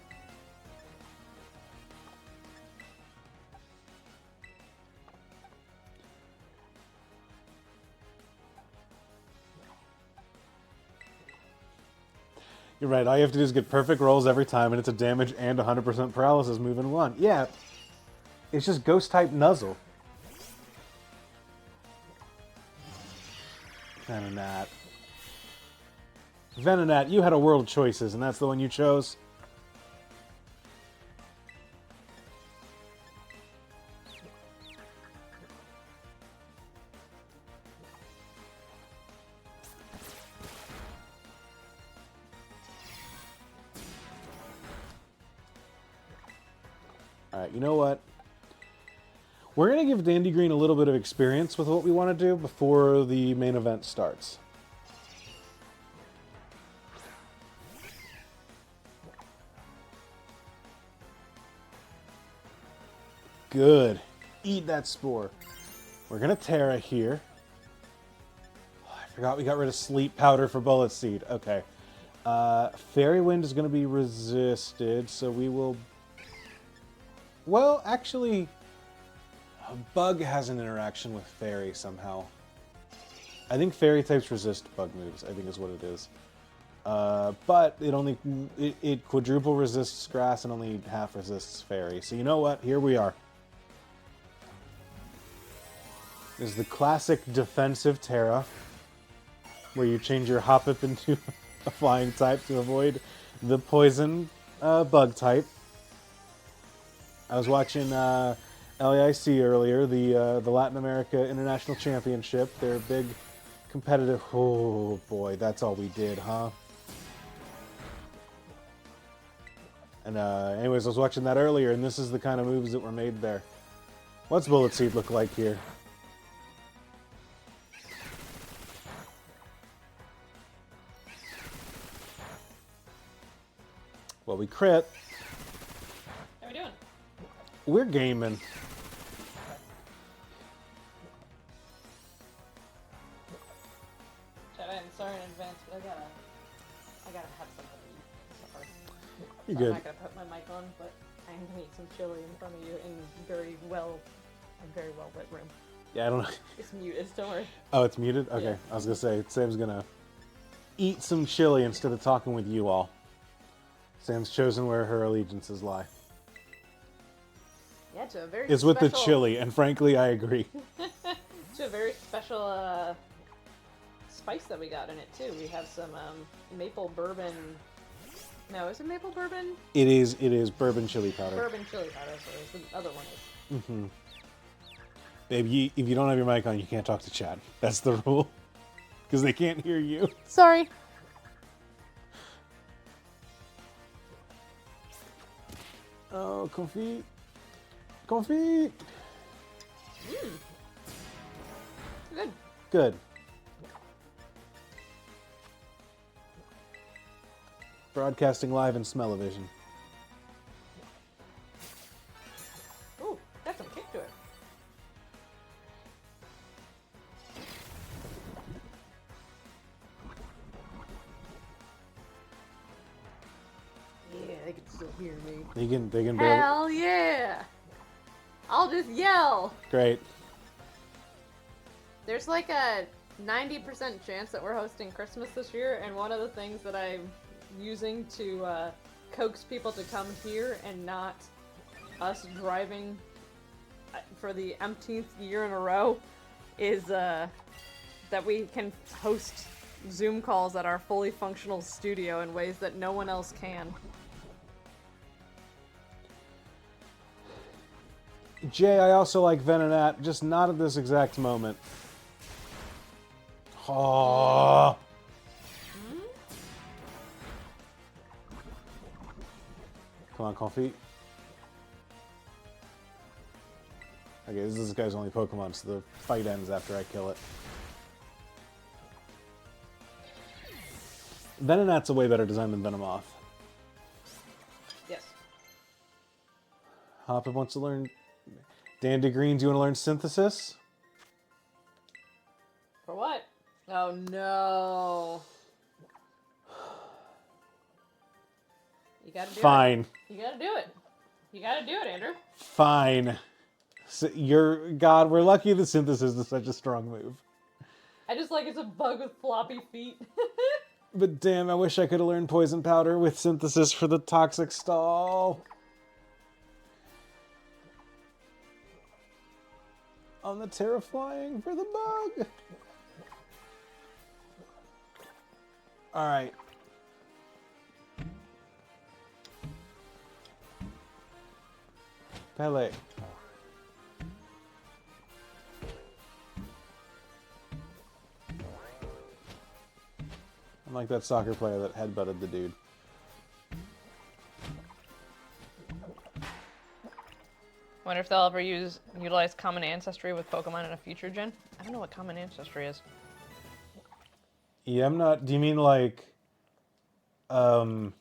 You're right, all you have to do is get perfect rolls every time, and it's a damage and 100% paralysis move in one. Yeah, it's just Ghost-type Nuzzle. Venonat. Venonat, you had a world of choices, and that's the one you chose. Alright, you know what? We're going to give Dandy Green a little bit of experience with what we want to do before the main event starts. Good. Eat that spore. We're going to Terra here. Oh, I forgot we got rid of Sleep Powder for Bullet Seed. Okay. Fairy Wind is going to be resisted, so we will... Well, actually, Bug has an interaction with Fairy somehow. I think Fairy types resist Bug moves, I think is what it is. But it quadruple resists Grass and only half resists Fairy. So you know what? Here we are. This is the classic defensive Terra, where you change your Hoppip into a flying type to avoid the poison bug type. I was watching LAIC earlier, the Latin America International Championship. Their big competitive... Oh boy, that's all we did, huh? And anyways, I was watching that earlier, and this is the kind of moves that were made there. What's Bullet Seed look like here? Well, we crit. How are we doing? We're gaming. Chad, I'm sorry in advance, but I gotta have something to eat. Sorry. You're So good. I'm not gonna put my mic on, but I'm gonna eat some chili in front of you in a very well lit room. Yeah, I don't know. It's muted, don't worry. Oh, it's muted? Okay. Yeah. I was going to say, Sam's going to eat some chili instead of talking with you all. Sam's chosen where her allegiances lie. Yeah, to a very It's with the chili, and frankly, I agree. To a very special spice that we got in it too. We have some maple bourbon. No, is it maple bourbon? It is bourbon chili powder. Bourbon chili powder, so the other one is. Mm-hmm. Babe, if you don't have your mic on, you can't talk to Chad. That's the rule. Because they can't hear you. Sorry. Oh, confit. Confit. Good. Good. Broadcasting live in Smell-O-Vision. Ooh, got some kick to it. still hear me. They can barely. Hell yeah! I'll just yell. Great. There's like a 90% chance that we're hosting Christmas this year, and one of the things that I'm using to coax people to come here and not us driving for the umpteenth year in a row is that we can host Zoom calls at our fully functional studio in ways that no one else can. Jay, I also like Venonat, just not at this exact moment. Oh. Come on, Coffee. Okay, this is this guy's only Pokemon, so the fight ends after I kill it. Venonat's a way better design than Venomoth. Yes. Hoppip wants to learn... Dandy Greens, you want to learn Synthesis? For what? Oh no. You gotta do Fine. it. You gotta do it. You gotta do it, Andrew. Fine. So God, we're lucky the Synthesis is such a strong move. I just like it's a bug with floppy feet. But damn, I wish I could have learned Poison Powder with Synthesis for the Toxic Stall. On the Terraflying for the bug. Alright. Pele. I'm like that soccer player that headbutted the dude. Wonder if they'll ever utilize Common Ancestry with Pokemon in a future gen. I don't know what Common Ancestry is. Yeah, I'm not... Do you mean like... Yeah,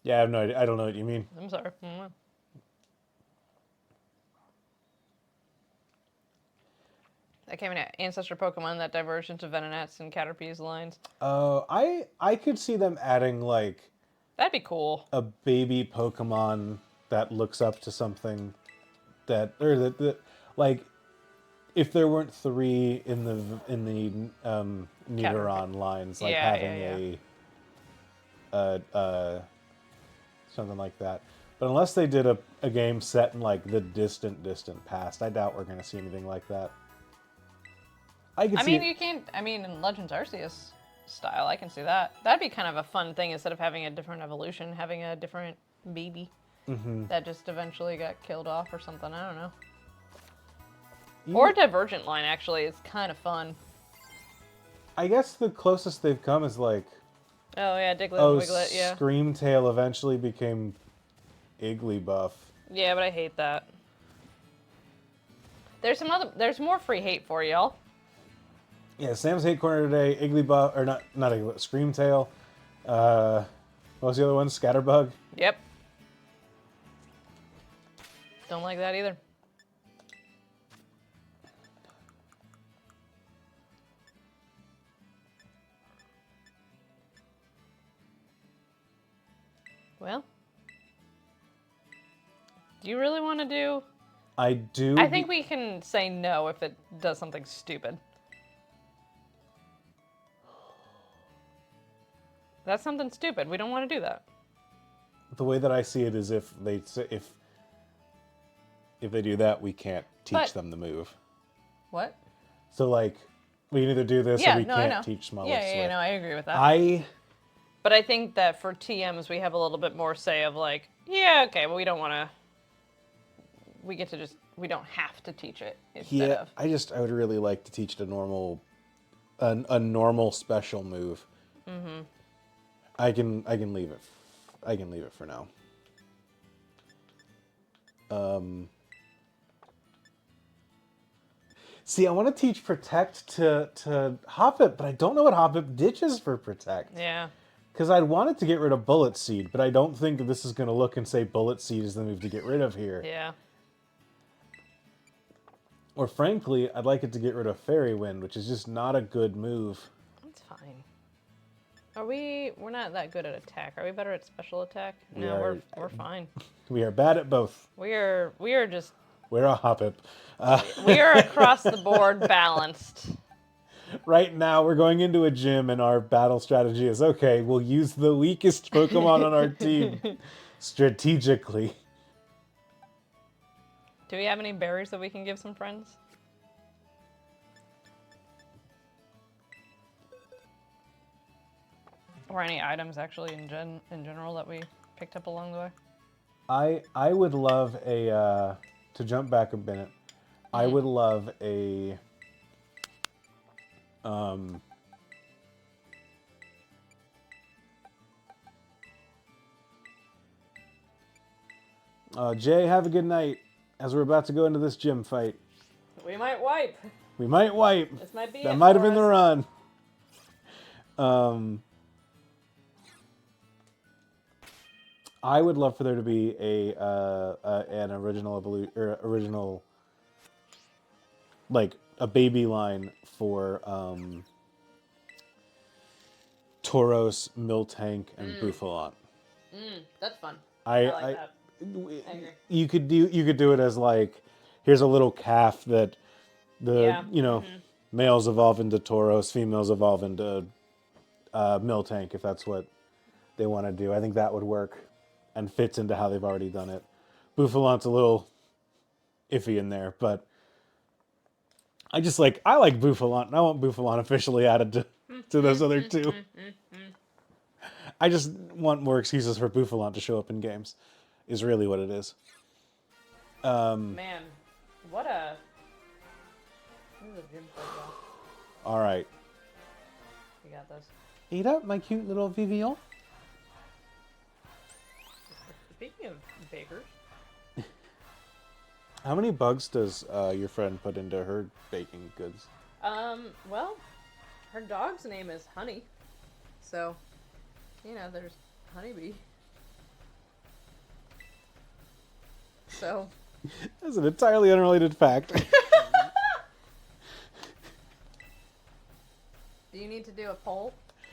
I have no idea. I don't know what you mean. I'm sorry. I don't know. That came in Ancestor Pokemon that diverged into Venonats and Caterpie's lines. Oh, I could see them adding like That'd be cool. a baby Pokemon that looks up to something that like if there weren't 3 in the Nidoran lines, like Yeah, having a something like that. But unless they did a game set in like the distant past, I doubt we're gonna see anything like that. I mean, you can't. I mean, in Legends Arceus style, I can see that. That'd be kind of a fun thing instead of having a different evolution, having a different baby that just eventually got killed off or something. I don't know. Or a Divergent line, actually, is kind of fun. I guess the closest they've come is like... Oh, yeah, Diglett and Wiglet, yeah. Screamtail eventually became Igglybuff. Yeah, but I hate that. There's more free hate for y'all. Yeah, Sam's hate corner today. Igglybuff, or not Igglybuff, Screamtail. What was the other one? Scatterbug. Yep. Don't like that either. Well, do you really want to do? I do. I think we can say no if it does something stupid. That's something stupid. We don't want to do that. The way that I see it is if they do that, we can't teach them the move. What? So like, we can either do this or we can't teach Small Yeah, Swift. no, I agree with that. But I think that for TMs, we have a little bit more say of like, yeah, okay, well, we don't want to. We get to just, we don't have to teach it instead of. I would really like to teach a normal special move. Mm-hmm. I can leave it. I can leave it for now. See, I want to teach Protect to Hoppip, but I don't know what Hoppip ditches for Protect. Yeah. Because I'd wanted to get rid of Bullet Seed, but I don't think that this is going to look and say Bullet Seed is the move to get rid of here. Yeah. Or frankly, I'd like it to get rid of Fairy Wind, which is just not a good move. That's fine. We're not that good at attack. Are we better at special attack? We No, are- we're fine. We are bad at both. We are just We're a Hoppip. we are across the board balanced. Right now, we're going into a gym, and our battle strategy is, okay, we'll use the weakest Pokemon on our team strategically. Do we have any berries that we can give some friends? Or any items actually in general that we picked up along the way? I would love a, to jump back a minute, I would love a, Jay, have a good night, as we're about to go into this gym fight. We might wipe. We might wipe. This might be That it might have for been the us. run. I would love for there to be an original like a baby line for Tauros, Miltank, and Buffalant. That's fun. I like that. agree. You could do it as like, here's a little calf that the males evolve into Tauros, females evolve into Miltank, if that's what they want to do. I think that would work and fits into how they've already done it. Buffalant's a little iffy in there, but I like Buffalant, and I want Buffalant officially added to those other two. I just want more excuses for Buffalant to show up in games, is really what it is. Man, what a... This is a gym fight, y'all. All right. We got this. Eat up, my cute little Vivian. Speaking of bakers, How many bugs does your friend put into her baking goods? well, her dog's name is Honey, so, there's Honeybee. So. That's an entirely unrelated fact. Do you need to do a poll?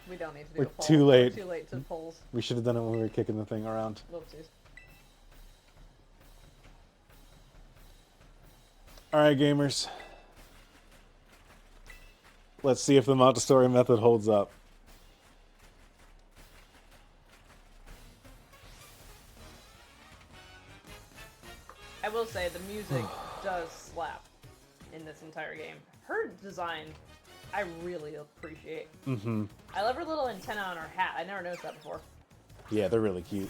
We don't need to do We're a poll. too late. We're too late to polls. We should have done it when we were kicking the thing around. Whoopsies. All right, gamers. Let's see if the Montessori method holds up. I will say the music does slap in this entire game. Her design, I really appreciate. Mm-hmm. I love her little antenna on her hat. I never noticed that before. Yeah, they're really cute.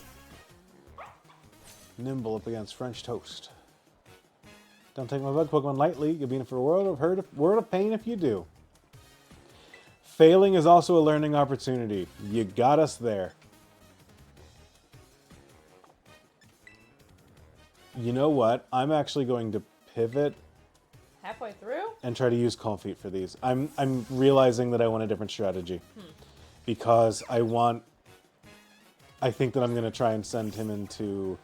Nimble up against French toast. Don't take my bug Pokemon lightly. You'll be in for a world of pain if you do. Failing is also a learning opportunity. You got us there. You know what? I'm actually going to pivot Halfway through? and try to use Calm Feet for these. I'm realizing that I want a different strategy. Because I think that I'm going to try and send him into...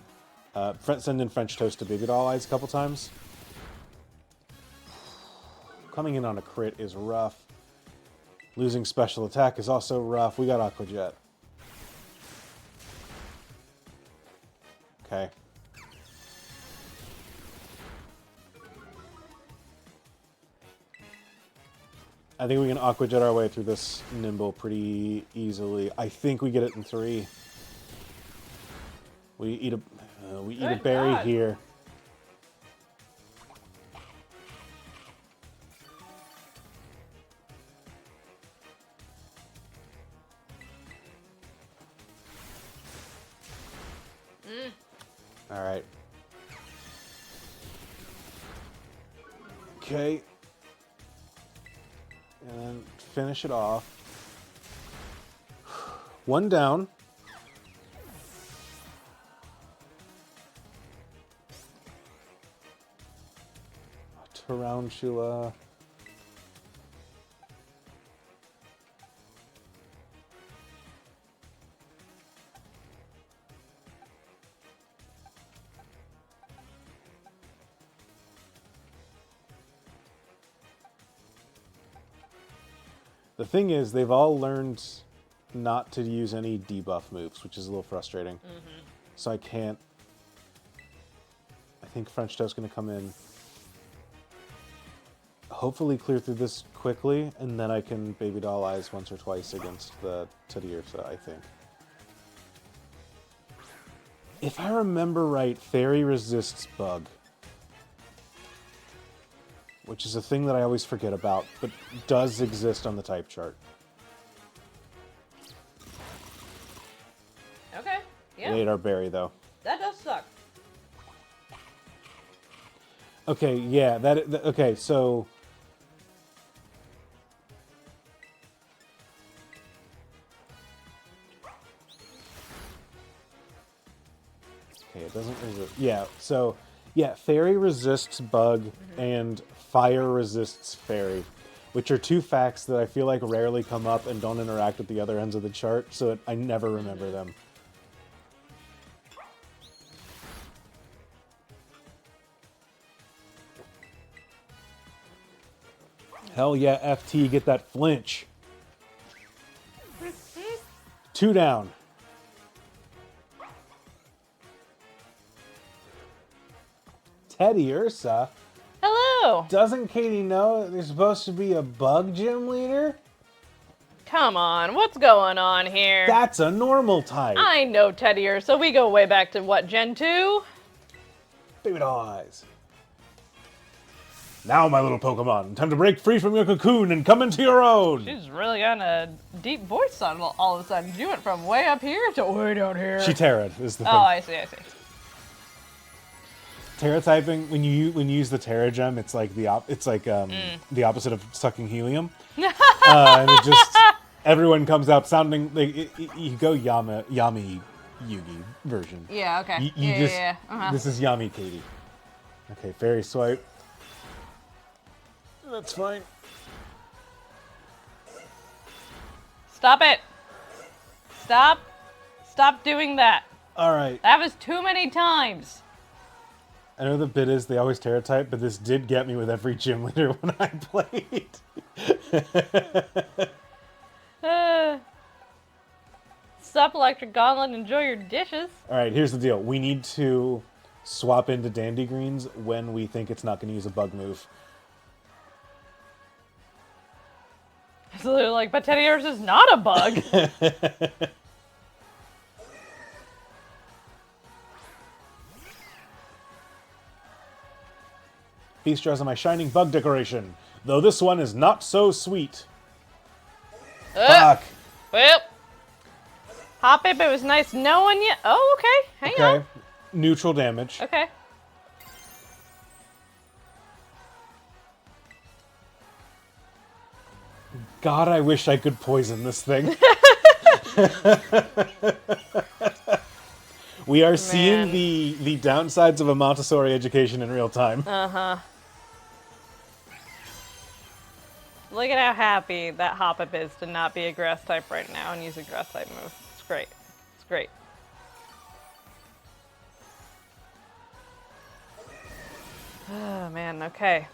send in French Toast to Baby Doll Eyes a couple times. Coming in on a crit is rough. Losing special attack is also rough. We got Aqua Jet. Okay. I think we can Aqua Jet our way through this Nimble pretty easily. I think we get it in 3. We eat a Good berry God. here. All right. Okay. And then finish it off. One down. Tarantula. The thing is, they've all learned not to use any debuff moves, which is a little frustrating. So I can't... I think French Toast's going to come in. Hopefully clear through this quickly, and then I can Baby Doll Eyes once or twice against the Teddy Ursa, I think. If I remember right, Fairy resists Bug. Which is a thing that I always forget about, but does exist on the type chart. Okay, yeah. I ate our berry, though. That does suck. Okay, yeah, okay, so... Okay, it doesn't resist... Yeah, so... Yeah, Fairy resists Bug, and Fire resists Fairy, which are two facts that I feel like rarely come up and don't interact with the other ends of the chart, so I never remember them. Hell yeah, FT, get that flinch. 2 down. Teddy Ursa? Hello. Doesn't Katie know that there's supposed to be a Bug gym leader? Come on, what's going on here? That's a normal type. I know Teddy Ursa. We go way back to what, Gen 2? Baby Doll Eyes. Now, my little Pokemon, time to break free from your cocoon and come into your own. She's really got a deep voice on all of a sudden. She went from way up here to way down here. She Terra'd is the thing. Oh, I see. Terra typing, when you use the Terra gem, it's like the the opposite of sucking helium, and it just everyone comes out sounding like you go Yami Yugi version. Yeah. Okay. Yeah. This is Yami Katie. Okay, Fairy Swipe. That's fine. Stop it. Stop doing that. All right. That was too many times. I know the bit is they always Terra type, but this did get me with every gym leader when I played. Sup, Electric Gauntlet, enjoy your dishes. All right, here's the deal. We need to swap into Dandy Greens when we think it's not going to use a Bug move. So they're like, but Teddy Ursa's not a bug. Feast draws on my shining bug decoration, though this one is not so sweet. Fuck. Well, Hop It, it was nice knowing you. Oh, okay. Hang on. Neutral damage. Okay. God, I wish I could poison this thing. We are seeing the downsides of a Montessori education in real time. Uh-huh. Look at how happy that Hoppip is to not be a grass type right now and use a grass type move. It's great. It's great. Oh, man. Okay.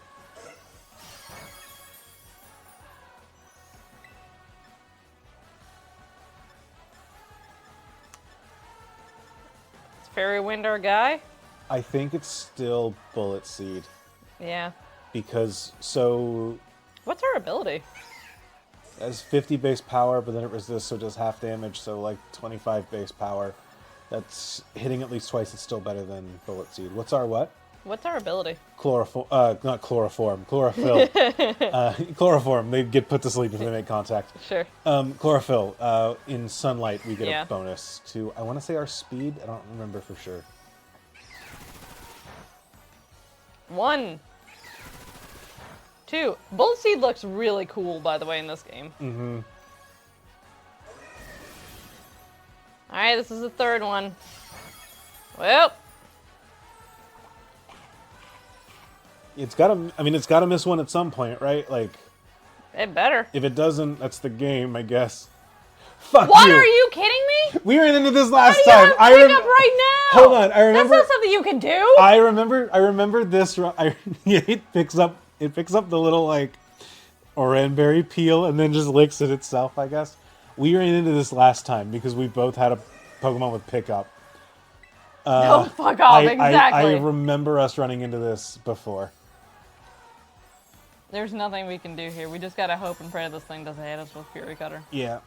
Is Fairy Wind our guy? I think it's still Bullet Seed. Yeah. Because, so... What's her ability? It has 50 base power, but then it resists, so it does half damage, so like 25 base power. That's hitting at least twice, it's still better than Bullet Seed. What's our what? What's our ability? Not chloroform, chlorophyll. Chloroform, they get put to sleep if they make contact. Sure. Chlorophyll, in sunlight we get Yeah. a bonus to, I want to say our speed, I don't remember for sure. 1, 2. Bullet Seed looks really cool, by the way, in this game. Mm-hmm. Alright, this is the third one. Well. It's gotta miss one at some point, right? Like, It better. if it doesn't, that's the game, I guess. Fuck What? you! Are you kidding me? We ran into this last What are you time. bring up right now? Hold on, I remember. That's not something you can do. I remember this. It picks up the little like Oranberry peel and then just licks it itself, I guess. We ran into this last time because we both had a Pokemon with pickup. No, fuck off, exactly. I remember us running into this before. There's nothing we can do here. We just gotta hope and pray this thing doesn't hit us with Fury Cutter. Yeah.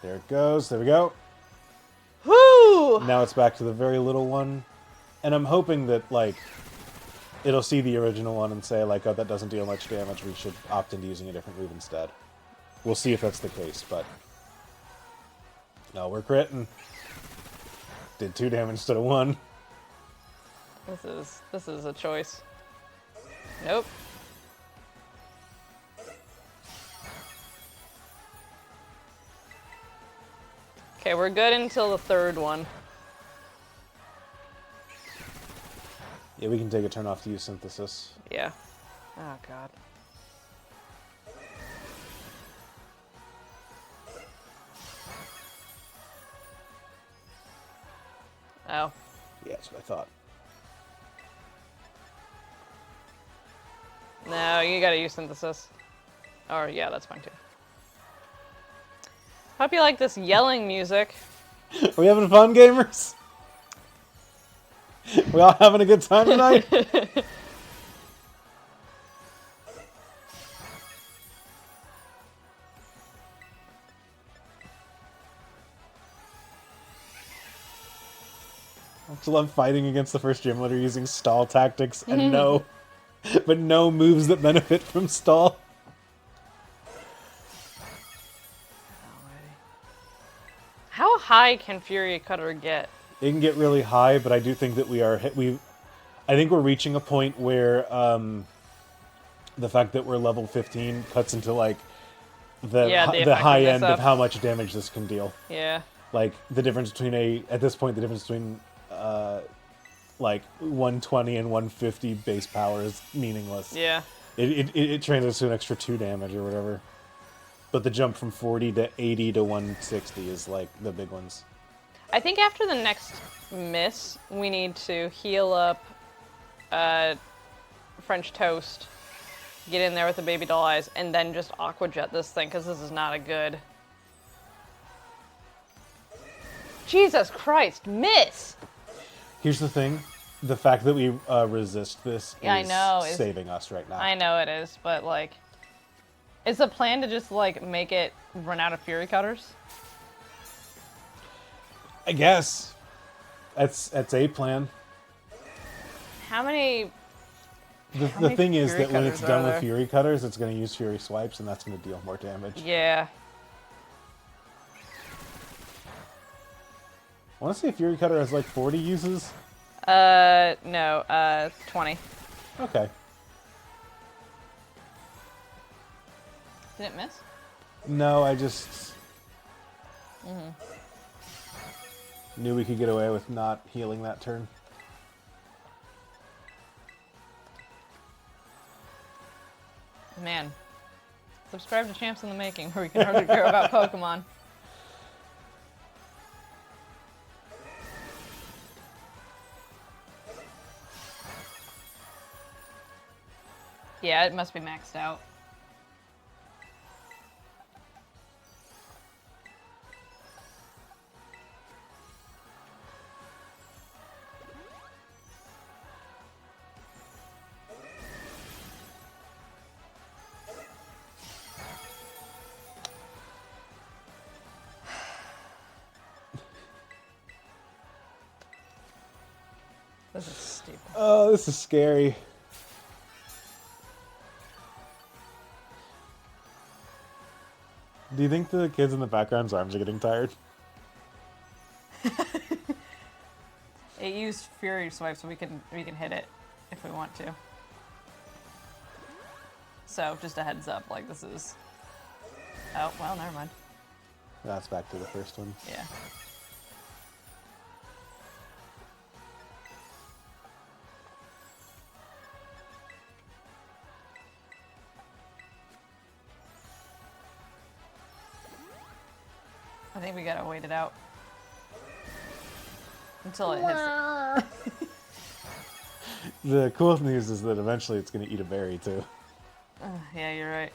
There it goes. There we go. Woo! Now it's back to the very little one. And I'm hoping that, like, it'll see the original one and say, like, oh, that doesn't deal much damage. We should opt into using a different move instead. We'll see if that's the case, but... No, we're critting. Did 2 damage instead of 1. This is a choice. Nope. Okay, we're good until the 3rd one. Yeah, we can take a turn off to use Synthesis. Yeah. Oh, God. Oh. Yeah, that's what I thought. No, you gotta use Synthesis. Or, yeah, that's fine too. Hope you like this yelling music. Are we having fun, gamers? We all having a good time tonight? I just love fighting against the first gym leader using stall tactics and no moves that benefit from stall. How high can Fury Cutter get? It can get really high, but I do think that I think we're reaching a point where the fact that we're level 15 cuts into like the high end of how much damage this can deal. Yeah. Like the difference between at this point the difference between like 120 and 150 base power is meaningless. Yeah. It translates to an extra 2 damage or whatever. But the jump from 40 to 80 to 160 is like the big ones. I think after the next miss, we need to heal up French Toast, get in there with the baby doll eyes, and then just Aqua Jet this thing, because this is not a good... Jesus Christ, miss! Here's the thing. The fact that we resist this is saving us right now. I know it is, but like... Is the plan to just like make it run out of Fury Cutters? I guess. That's a plan. How many... The thing is Fury that when it's Cutters done are with there? Fury Cutters, it's going to use Fury Swipes, and that's going to deal more damage. Yeah. I want to say Fury Cutter has like 40 uses. No, 20. Okay. Did it miss? No, I just knew we could get away with not healing that turn. Man. Subscribe to Champs in the Making, where we can argue about Pokemon. Yeah, it must be maxed out. This is stupid. Oh, this is scary. Do you think the kids in the background's arms are getting tired? It used Fury Swipe, so we can hit it if we want to. So just a heads up, like this is. Oh well, never mind. That's back to the first one. Yeah. I think we gotta wait it out until it hits it. The cool news is that eventually it's going to eat a berry too. Yeah, you're right.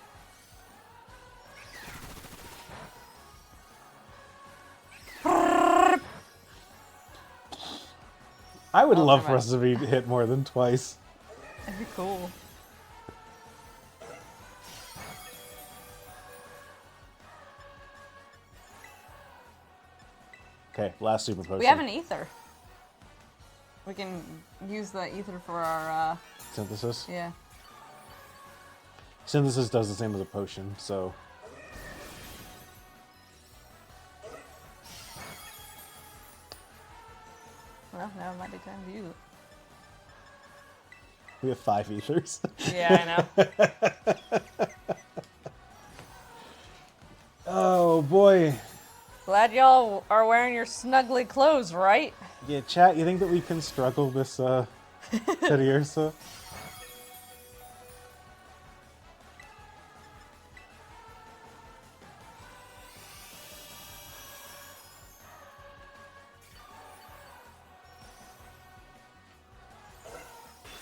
I would Oh, love never for mind. us to be hit more than twice. That'd be cool. Okay, last super potion. We have an ether. We can use the ether for our, Synthesis. yeah. Synthesis does the same as a potion, so... Well, now it might be time to use it. We have 5 ethers. Yeah, I know. Oh, boy. Glad y'all are wearing your snuggly clothes, right? Yeah, chat, you think that we can struggle this, Teddy Ursa?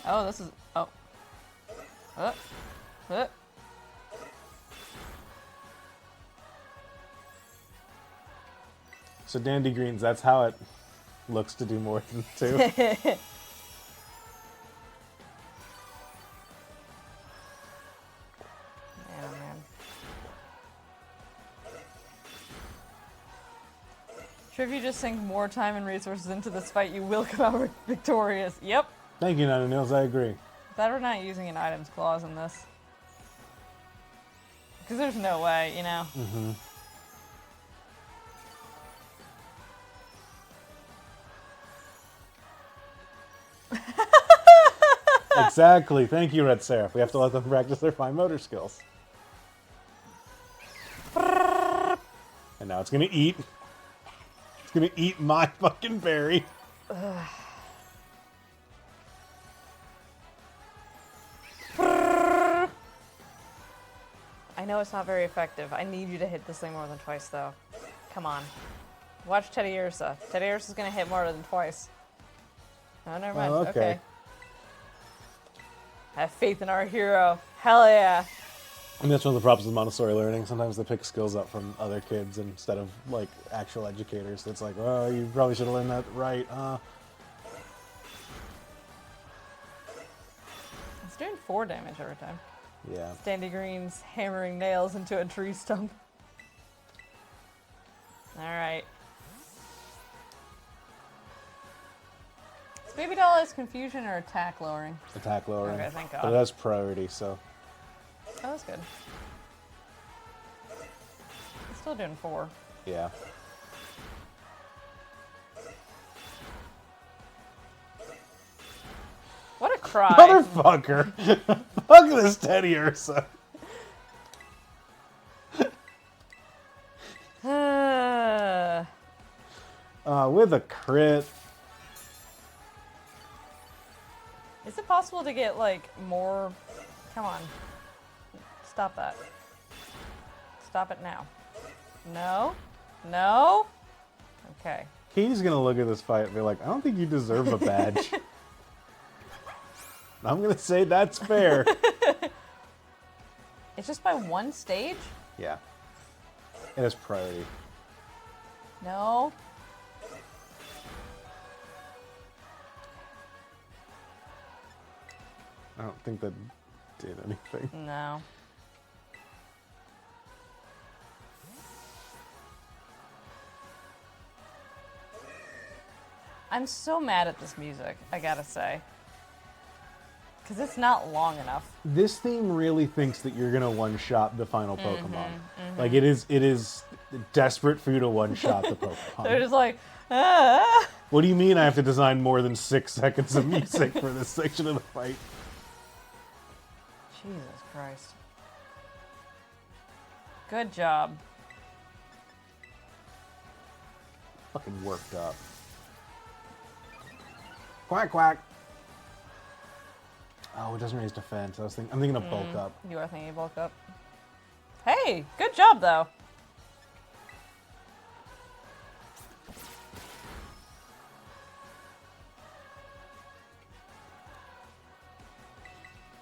Oh, this is... Oh. Uh. So Dandy Greens, that's how it looks to do more than 2. Man. Sure, if you just sink more time and resources into this fight, you will come out victorious. Yep. Thank you, Nana Nils, I agree. Glad we're not using an items clause in this. Because there's no way, you know? Mm-hmm. Exactly. Thank you, Red Seraph. We have to let them practice their fine motor skills. And now it's gonna eat. It's gonna eat my fucking berry. I know it's not very effective. I need you to hit this thing more than twice, though. Come on. Watch Teddy Ursa. Teddy Ursa's gonna hit more than twice. Oh, never mind. Oh, okay. Have faith in our hero. Hell yeah. And that's one of the problems with Montessori learning. Sometimes they pick skills up from other kids instead of, like, actual educators. It's like, oh, you probably should have learned that right. It's doing 4 damage every time. Yeah. Dandy Green's hammering nails into a tree stump. Alright. Is Baby Doll is confusion or attack lowering? Attack lowering. Okay, thank God. But it has priority, so. Oh, that's good. It's still doing 4. Yeah. What a cry. Motherfucker! Fuck this Teddy Ursa. With a crit. Is it possible to get, like, more... Come on. Stop that. Stop it now. No? No? Okay. Katie's gonna look at this fight and be like, I don't think you deserve a badge. I'm gonna say that's fair. It's just by 1 stage? Yeah. It has priority. No. I don't think that did anything. No. I'm so mad at this music, I gotta say. Because it's not long enough. This theme really thinks that you're gonna one-shot the final Pokemon. Like it is desperate for you to one-shot the Pokemon. They're just like, ah. What do you mean I have to design more than 6 seconds of music for this section of the fight? Jesus Christ. Good job. Fucking worked up. Quack quack. Oh, it doesn't raise defense. I'm thinking of bulk up. You are thinking bulk up. Hey, good job though.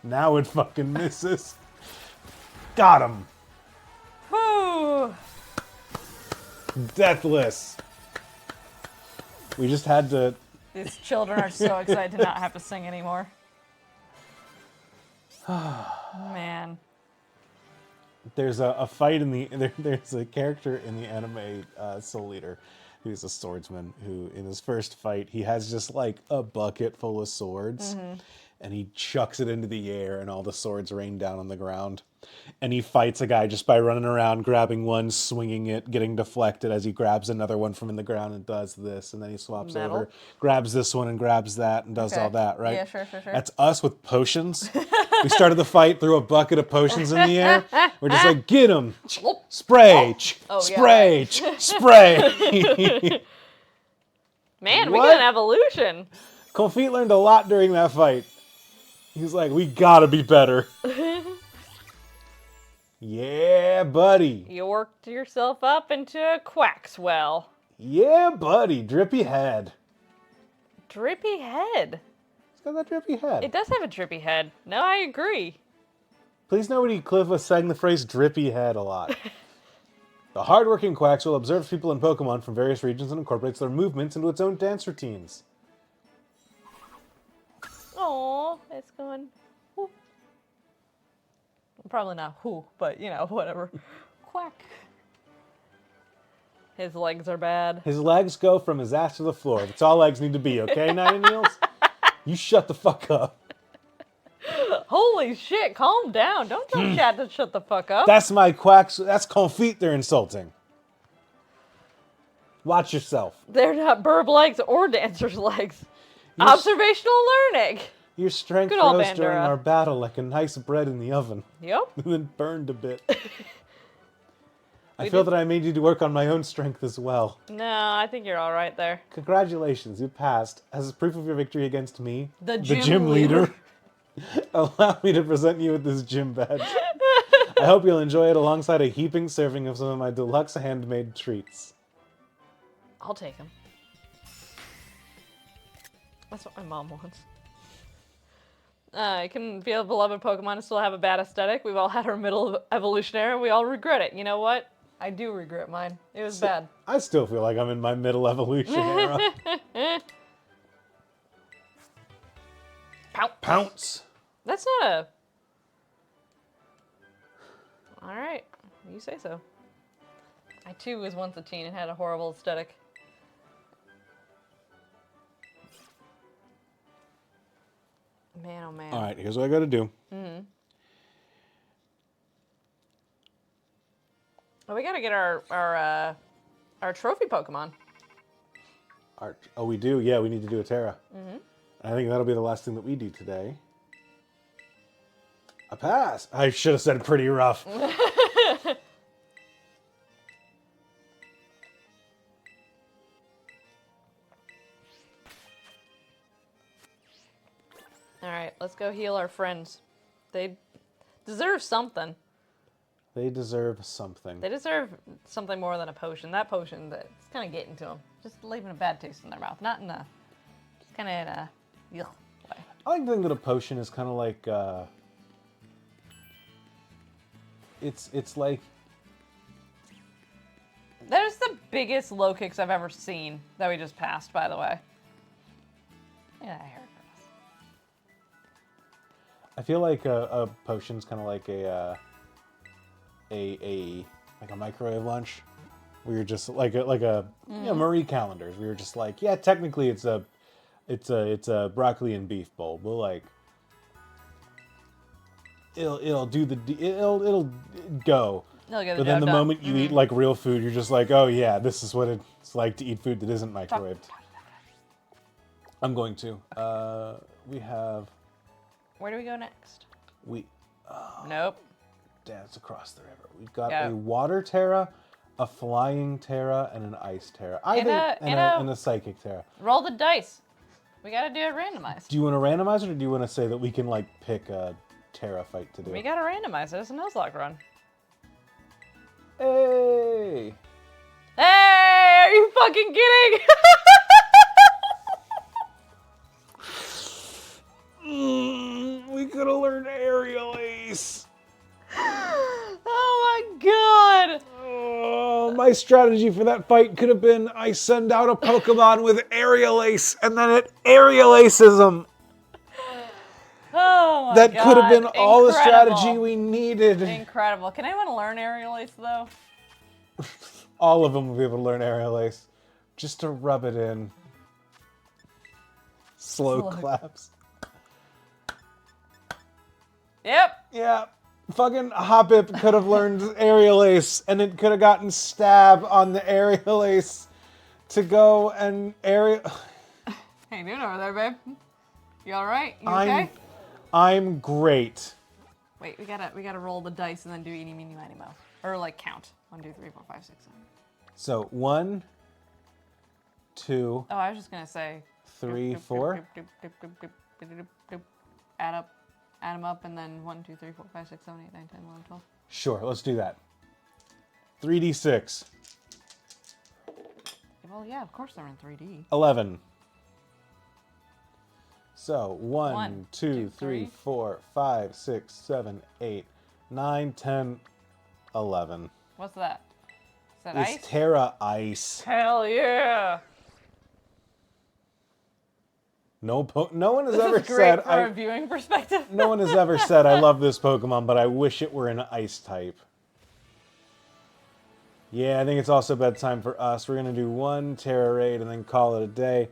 Now it fucking misses. Got him. Whew. Deathless. We just had to These children are so excited to not have to sing anymore. Man. There's a fight in the there's a character in the anime Soul Eater who's a swordsman who in his first fight he has just like a bucket full of swords and he chucks it into the air and all the swords rain down on the ground and he fights a guy just by running around grabbing one, swinging it, getting deflected as he grabs another one from in the ground and does this, and then he swaps Metal? over, grabs this one and grabs that and does Okay. all that, right? Yeah, sure. That's us with potions. We started the fight, threw a bucket of potions in the air. We're just like, get him! Spray! Oh, yeah, Spray! Spray! Man, we What? got an evolution. Confit learned a lot during that fight. He's like, we gotta be better. Yeah, buddy. You worked yourself up into a quackswell. Yeah, buddy. Drippy head. Drippy head. It's got that drippy head. It does have a drippy head. No, I agree. Please nobody Cliff was saying the phrase drippy head a lot. The hardworking Quaxwell observes people and Pokemon from various regions and incorporates their movements into its own dance routines. Aw, it's going. Whoo. Probably not who, but you know, whatever. Quack. His legs are bad. His legs go from his ass to the floor. That's all legs need to be, okay, Nightingales? You shut the fuck up. Holy shit, calm down. Don't tell Chad to shut the fuck up. That's my Quax. That's Confit they're insulting. Watch yourself. They're not burb legs or dancer's legs. You're Observational learning. Your strength Good old rose during Bandura. our battle like a nice bread in the oven, Yep. and then burned a bit. I feel that I made you to work on my own strength as well. No, I think you're all right there. Congratulations, you passed. As proof of your victory against me, The gym leader, allow me to present you with this gym badge. I hope you'll enjoy it alongside a heaping serving of some of my deluxe handmade treats. I'll take him. That's what my mom wants. It can be a beloved Pokemon and still have a bad aesthetic. We've all had our middle evolutionary and we all regret it. You know what? I do regret mine. It was bad. I still feel like I'm in my middle evolution era. Pounce. That's not a... Alright, you say so. I too was once a teen and had a horrible aesthetic. Man, oh man. All right, here's what I got to do. Well, we gotta get our trophy Pokemon. Oh, we do? Yeah, we need to do a Terra. I think that'll be the last thing that we do today. A pass. I should have said pretty rough. Alright, let's go heal our friends. They deserve something. They deserve something. They deserve something more than a potion. That potion, that's kind of getting to them. Just leaving a bad taste in their mouth. Not in a... Just kind of in a... Ugh, way. I like to think that a potion is kind of like... It's like... That is the biggest low kicks I've ever seen that we just passed, by the way. Yeah, I heard this. I feel like a potion's kind of like a microwave lunch, where you're just like a you know, Marie Callender's. We were just like, yeah, technically it's a broccoli and beef bowl, but like it'll go. They'll get But then the moment you eat like real food, you're just like, oh yeah, this is what it's like to eat food that isn't microwaved. I'm going to. We have. Where do we go next? We Nope. dance across the river. We've got a water Terra, a flying Terra, and an ice Terra. And a psychic Terra. Roll the dice. We gotta do it randomized. Do you want to randomize it, or do you want to say that we can like pick a Terra fight to do? We gotta randomize it. It's a Nuzlocke run. Hey! Hey! Are you fucking kidding? We could have learned Aerial Ace. Oh my god! Oh, my My strategy for that fight could have been I send out a Pokemon with Aerial Ace, and then it Aerial Aces him. Oh my That god. could have been all the Incredible. strategy we needed. Incredible. Can anyone learn Aerial Ace though? All of them will be able to learn Aerial Ace. Just to rub it in. Slow Slow. claps. Yep. Yeah. Fucking Hoppip could have learned Aerial Ace, and it could have gotten Stab on the Aerial Ace to go and Aerial... How you doing over there, babe? You alright? You okay? I'm great. Wait, we gotta roll the dice and then do eeny, meeny, miny, moe. Or like count. 1, 2, 3, 4, 5, 6, 7. So 1, 2, Oh, I was just gonna say 3, 4. Add them up, and then 1, 2, 3, 4, 5, 6, 7, 8, 9, 10, 11, 12. Sure, let's do that. 3d6. Well, yeah, of course they're in 3D. 11. So 1, 1, 2, 2, 3, 3. 4, 5, 6, 7, 8, 9, 10, 11. What's that? Is that It's ice? Terra Ice. Hell yeah! No one has This ever is great said for a viewing perspective. no one has ever said I love this Pokemon, but I wish it were an ice type. Yeah, I think it's also bedtime for us. We're gonna do one Terra raid and then call it a day.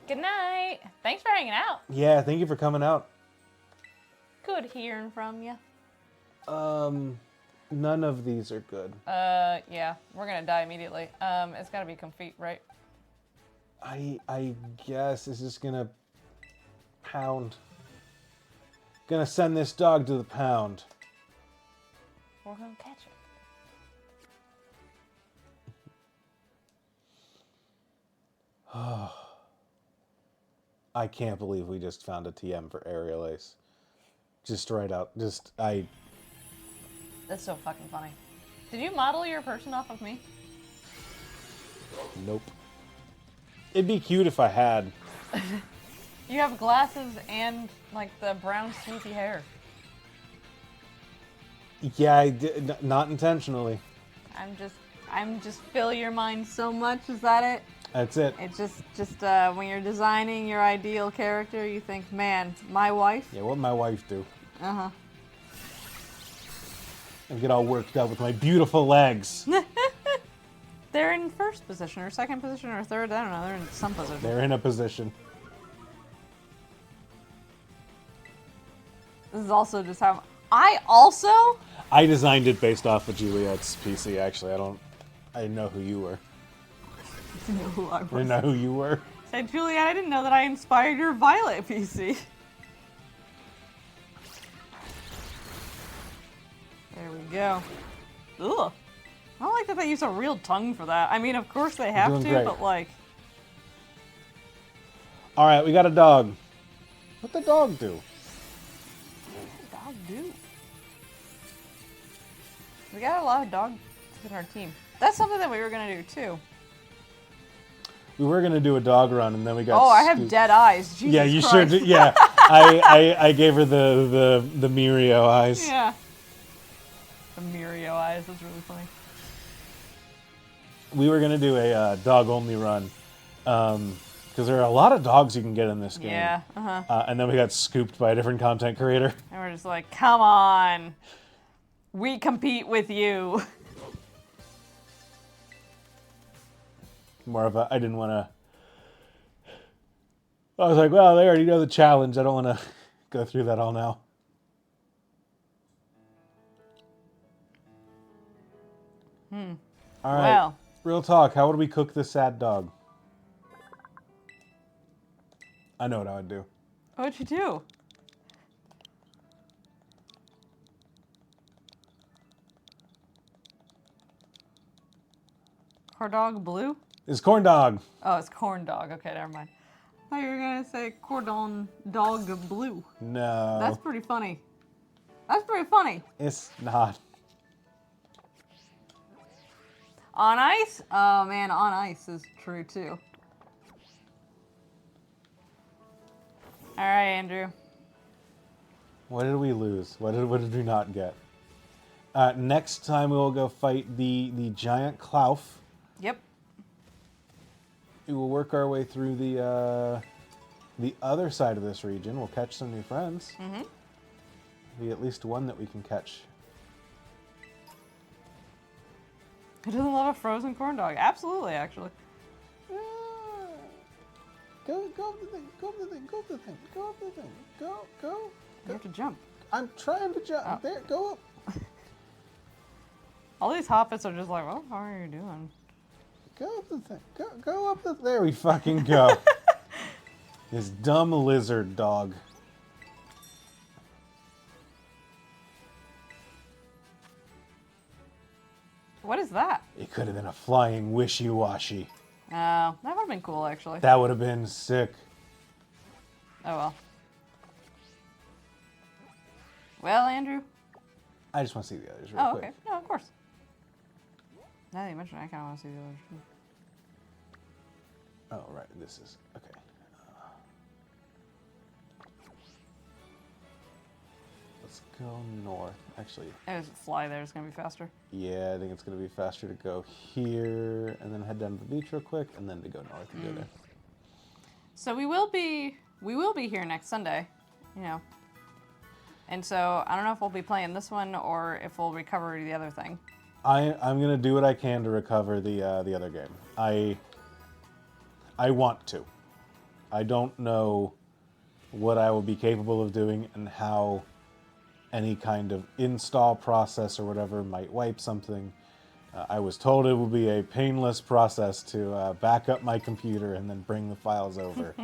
Good night. Thanks for hanging out. Yeah, thank you for coming out. Good hearing from you. None of these are good. Yeah, we're gonna die immediately. It's gotta be Comfort, right? I guess it's just gonna pound. Gonna send this dog to the pound. We're gonna catch it. I can't believe we just found a TM for Aerial Ace. Just right out. That's so fucking funny. Did you model your person off of me? Nope. It'd be cute if I had. You have glasses and like the brown swoopy hair. Yeah, I did. Not intentionally. I'm just fill your mind so much. Is that it? That's it. It's just when you're designing your ideal character, you think, man, my wife. Yeah, what'd my wife do? Uh-huh. And get all worked up with my beautiful legs. They're in first position or second position or third. I don't know. They're in some position. They're in a position. This is also just how I also. I designed it based off of Juliet's PC, actually. I didn't know who you were. I know who I I was. didn't know who you were. Say, Juliet, I didn't know that I inspired your Violet PC. There we go. Ugh. I don't like that they use a real tongue for that. I mean, of course they have doing to, great. but like. All right, we got a dog. What'd the dog do? Dog do. We got a lot of dogs in our team. That's something that we were gonna do too. We were gonna do a dog run, and then we got. Oh, I have scooped. dead eyes. Jesus Yeah, you Christ. sure did. Yeah, I gave her the Mirio eyes. Yeah. The Mirio eyes. That's really funny. We were gonna do a dog only run, because there are a lot of dogs you can get in this game. Yeah. And then we got scooped by a different content creator. And we're just like, come on. We compete with you. More of a, I didn't want to. I was like, well, they already know the challenge. I don't want to go through that all now. All right. Well. Real talk. How would we cook this sad dog? I know what I would do. What'd you do? Corn dog blue? It's corn dog. Oh, it's corn dog. Okay, never mind. I thought you were gonna say cordon dog blue. No. That's pretty funny. That's pretty funny. It's not. On ice? Oh man, on ice is true too. All right, Andrew. What did we lose? What did we not get? Next time we will go fight the giant Klauf. Yep. We will work our way through the other side of this region. We'll catch some new friends. Mm-hmm. Be at least one that we can catch. Who doesn't love a frozen corn dog? Absolutely, actually. Go up the thing. Go up the thing. Go up the thing. Go up the thing. Go. You have to jump. I'm trying to jump. Oh. There. Go up. All these hobbits are just like, well, how are you doing? Go up the thing. Go up the. There we fucking go. This dumb lizard dog. What is that? It could have been a flying wishy-washy. That would have been cool, actually. That would have been sick. Oh, well. Well, Andrew. I just want to see the others real quick. Okay. No, of course. Now that you mention it, I kind of want to see the others. Oh, right. This is... Okay. Let's go north. Actually, There's a fly there. It's going to be faster. yeah, I think it's going to be faster to go here and then head down to the beach real quick and then to go north and go there. So we will be here next Sunday, you know. And so I don't know if we'll be playing this one or if we'll recover the other thing. I'm going to do what I can to recover the other game. I want to. I don't know what I will be capable of doing and how any kind of install process or whatever might wipe something. I was told it will be a painless process to back up my computer and then bring the files over.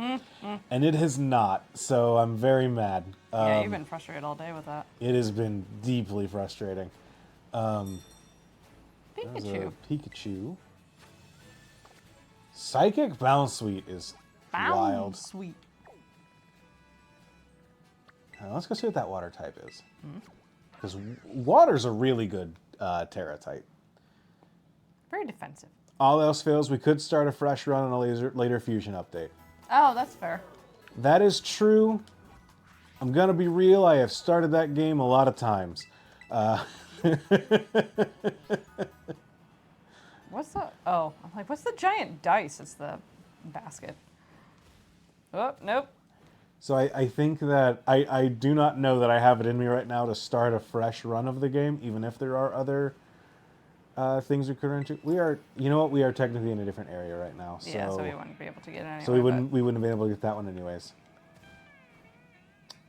And it has not, so I'm very mad. Yeah, you've been frustrated all day with that. It has been deeply frustrating. Pikachu. There's a Pikachu. Psychic Bounce Suite is wild. Sweet. Let's go see what that water type is. Because water's a really good Terra type. Very defensive. All else fails, we could start a fresh run on a later fusion update. Oh, that's fair. That is true. I'm going to be real. I have started that game a lot of times. What's the... Oh, I'm like, what's the giant dice? It's the basket. Oh, nope. So I think that I do not know that I have it in me right now to start a fresh run of the game, even if there are other things we could run into. We are, you know what? We are technically in a different area right now. So, Yeah, so we wouldn't be able to get it anyway. so we wouldn't have been able to get that one anyways.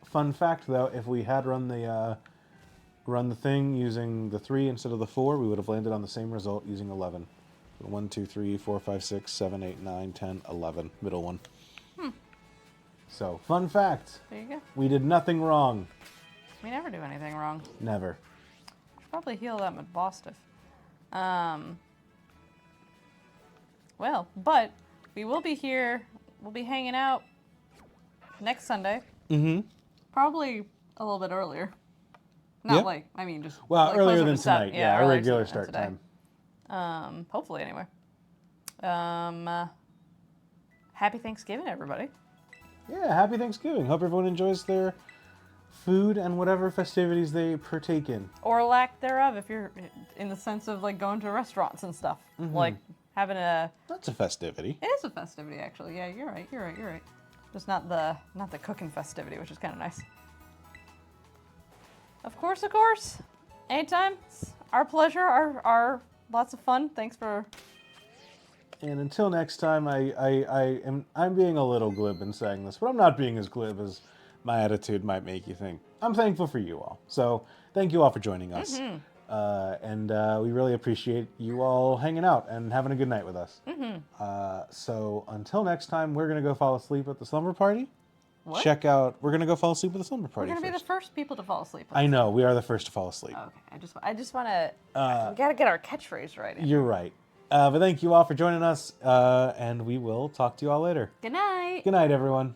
Fun fact though, if we had run the thing using the 3 instead of the 4, we would have landed on the same result using 11. 1, 2, 3, 4, 5, 6, 7, 8, 9, 10, 11. Middle one. So, fun fact. There you go. We did nothing wrong. We never do anything wrong. Never. Should probably heal that with ball stiff. Well, but we will be here. We'll be hanging out next Sunday. Mm-hmm. Probably a little bit earlier. Not Yeah. like, I mean, just Well, like earlier closer than to 7. tonight. Yeah, our earlier regular than start today. time. Hopefully, anyway. Happy Thanksgiving, everybody. Yeah, happy Thanksgiving. Hope everyone enjoys their food and whatever festivities they partake in. Or lack thereof, if you're in the sense of like going to restaurants and stuff. Like having a... That's a festivity. It is a festivity, actually. Yeah, you're right. Just not the cooking festivity, which is kind of nice. Of course. Anytime. It's our pleasure. Our lots of fun. Thanks for... And until next time, I'm being a little glib in saying this, but I'm not being as glib as my attitude might make you think. I'm thankful for you all. So thank you all for joining us. And we really appreciate you all hanging out and having a good night with us. So until next time, we're going to go fall asleep at the slumber party. What? Check out, we're going to go fall asleep at the slumber party We're going to be first. the first people to fall asleep. I know, we are the first to fall asleep. Okay, I just want to... we got to get our catchphrase right. You're right. But thank you all for joining us, and we will talk to you all later. Good night. Good night, everyone.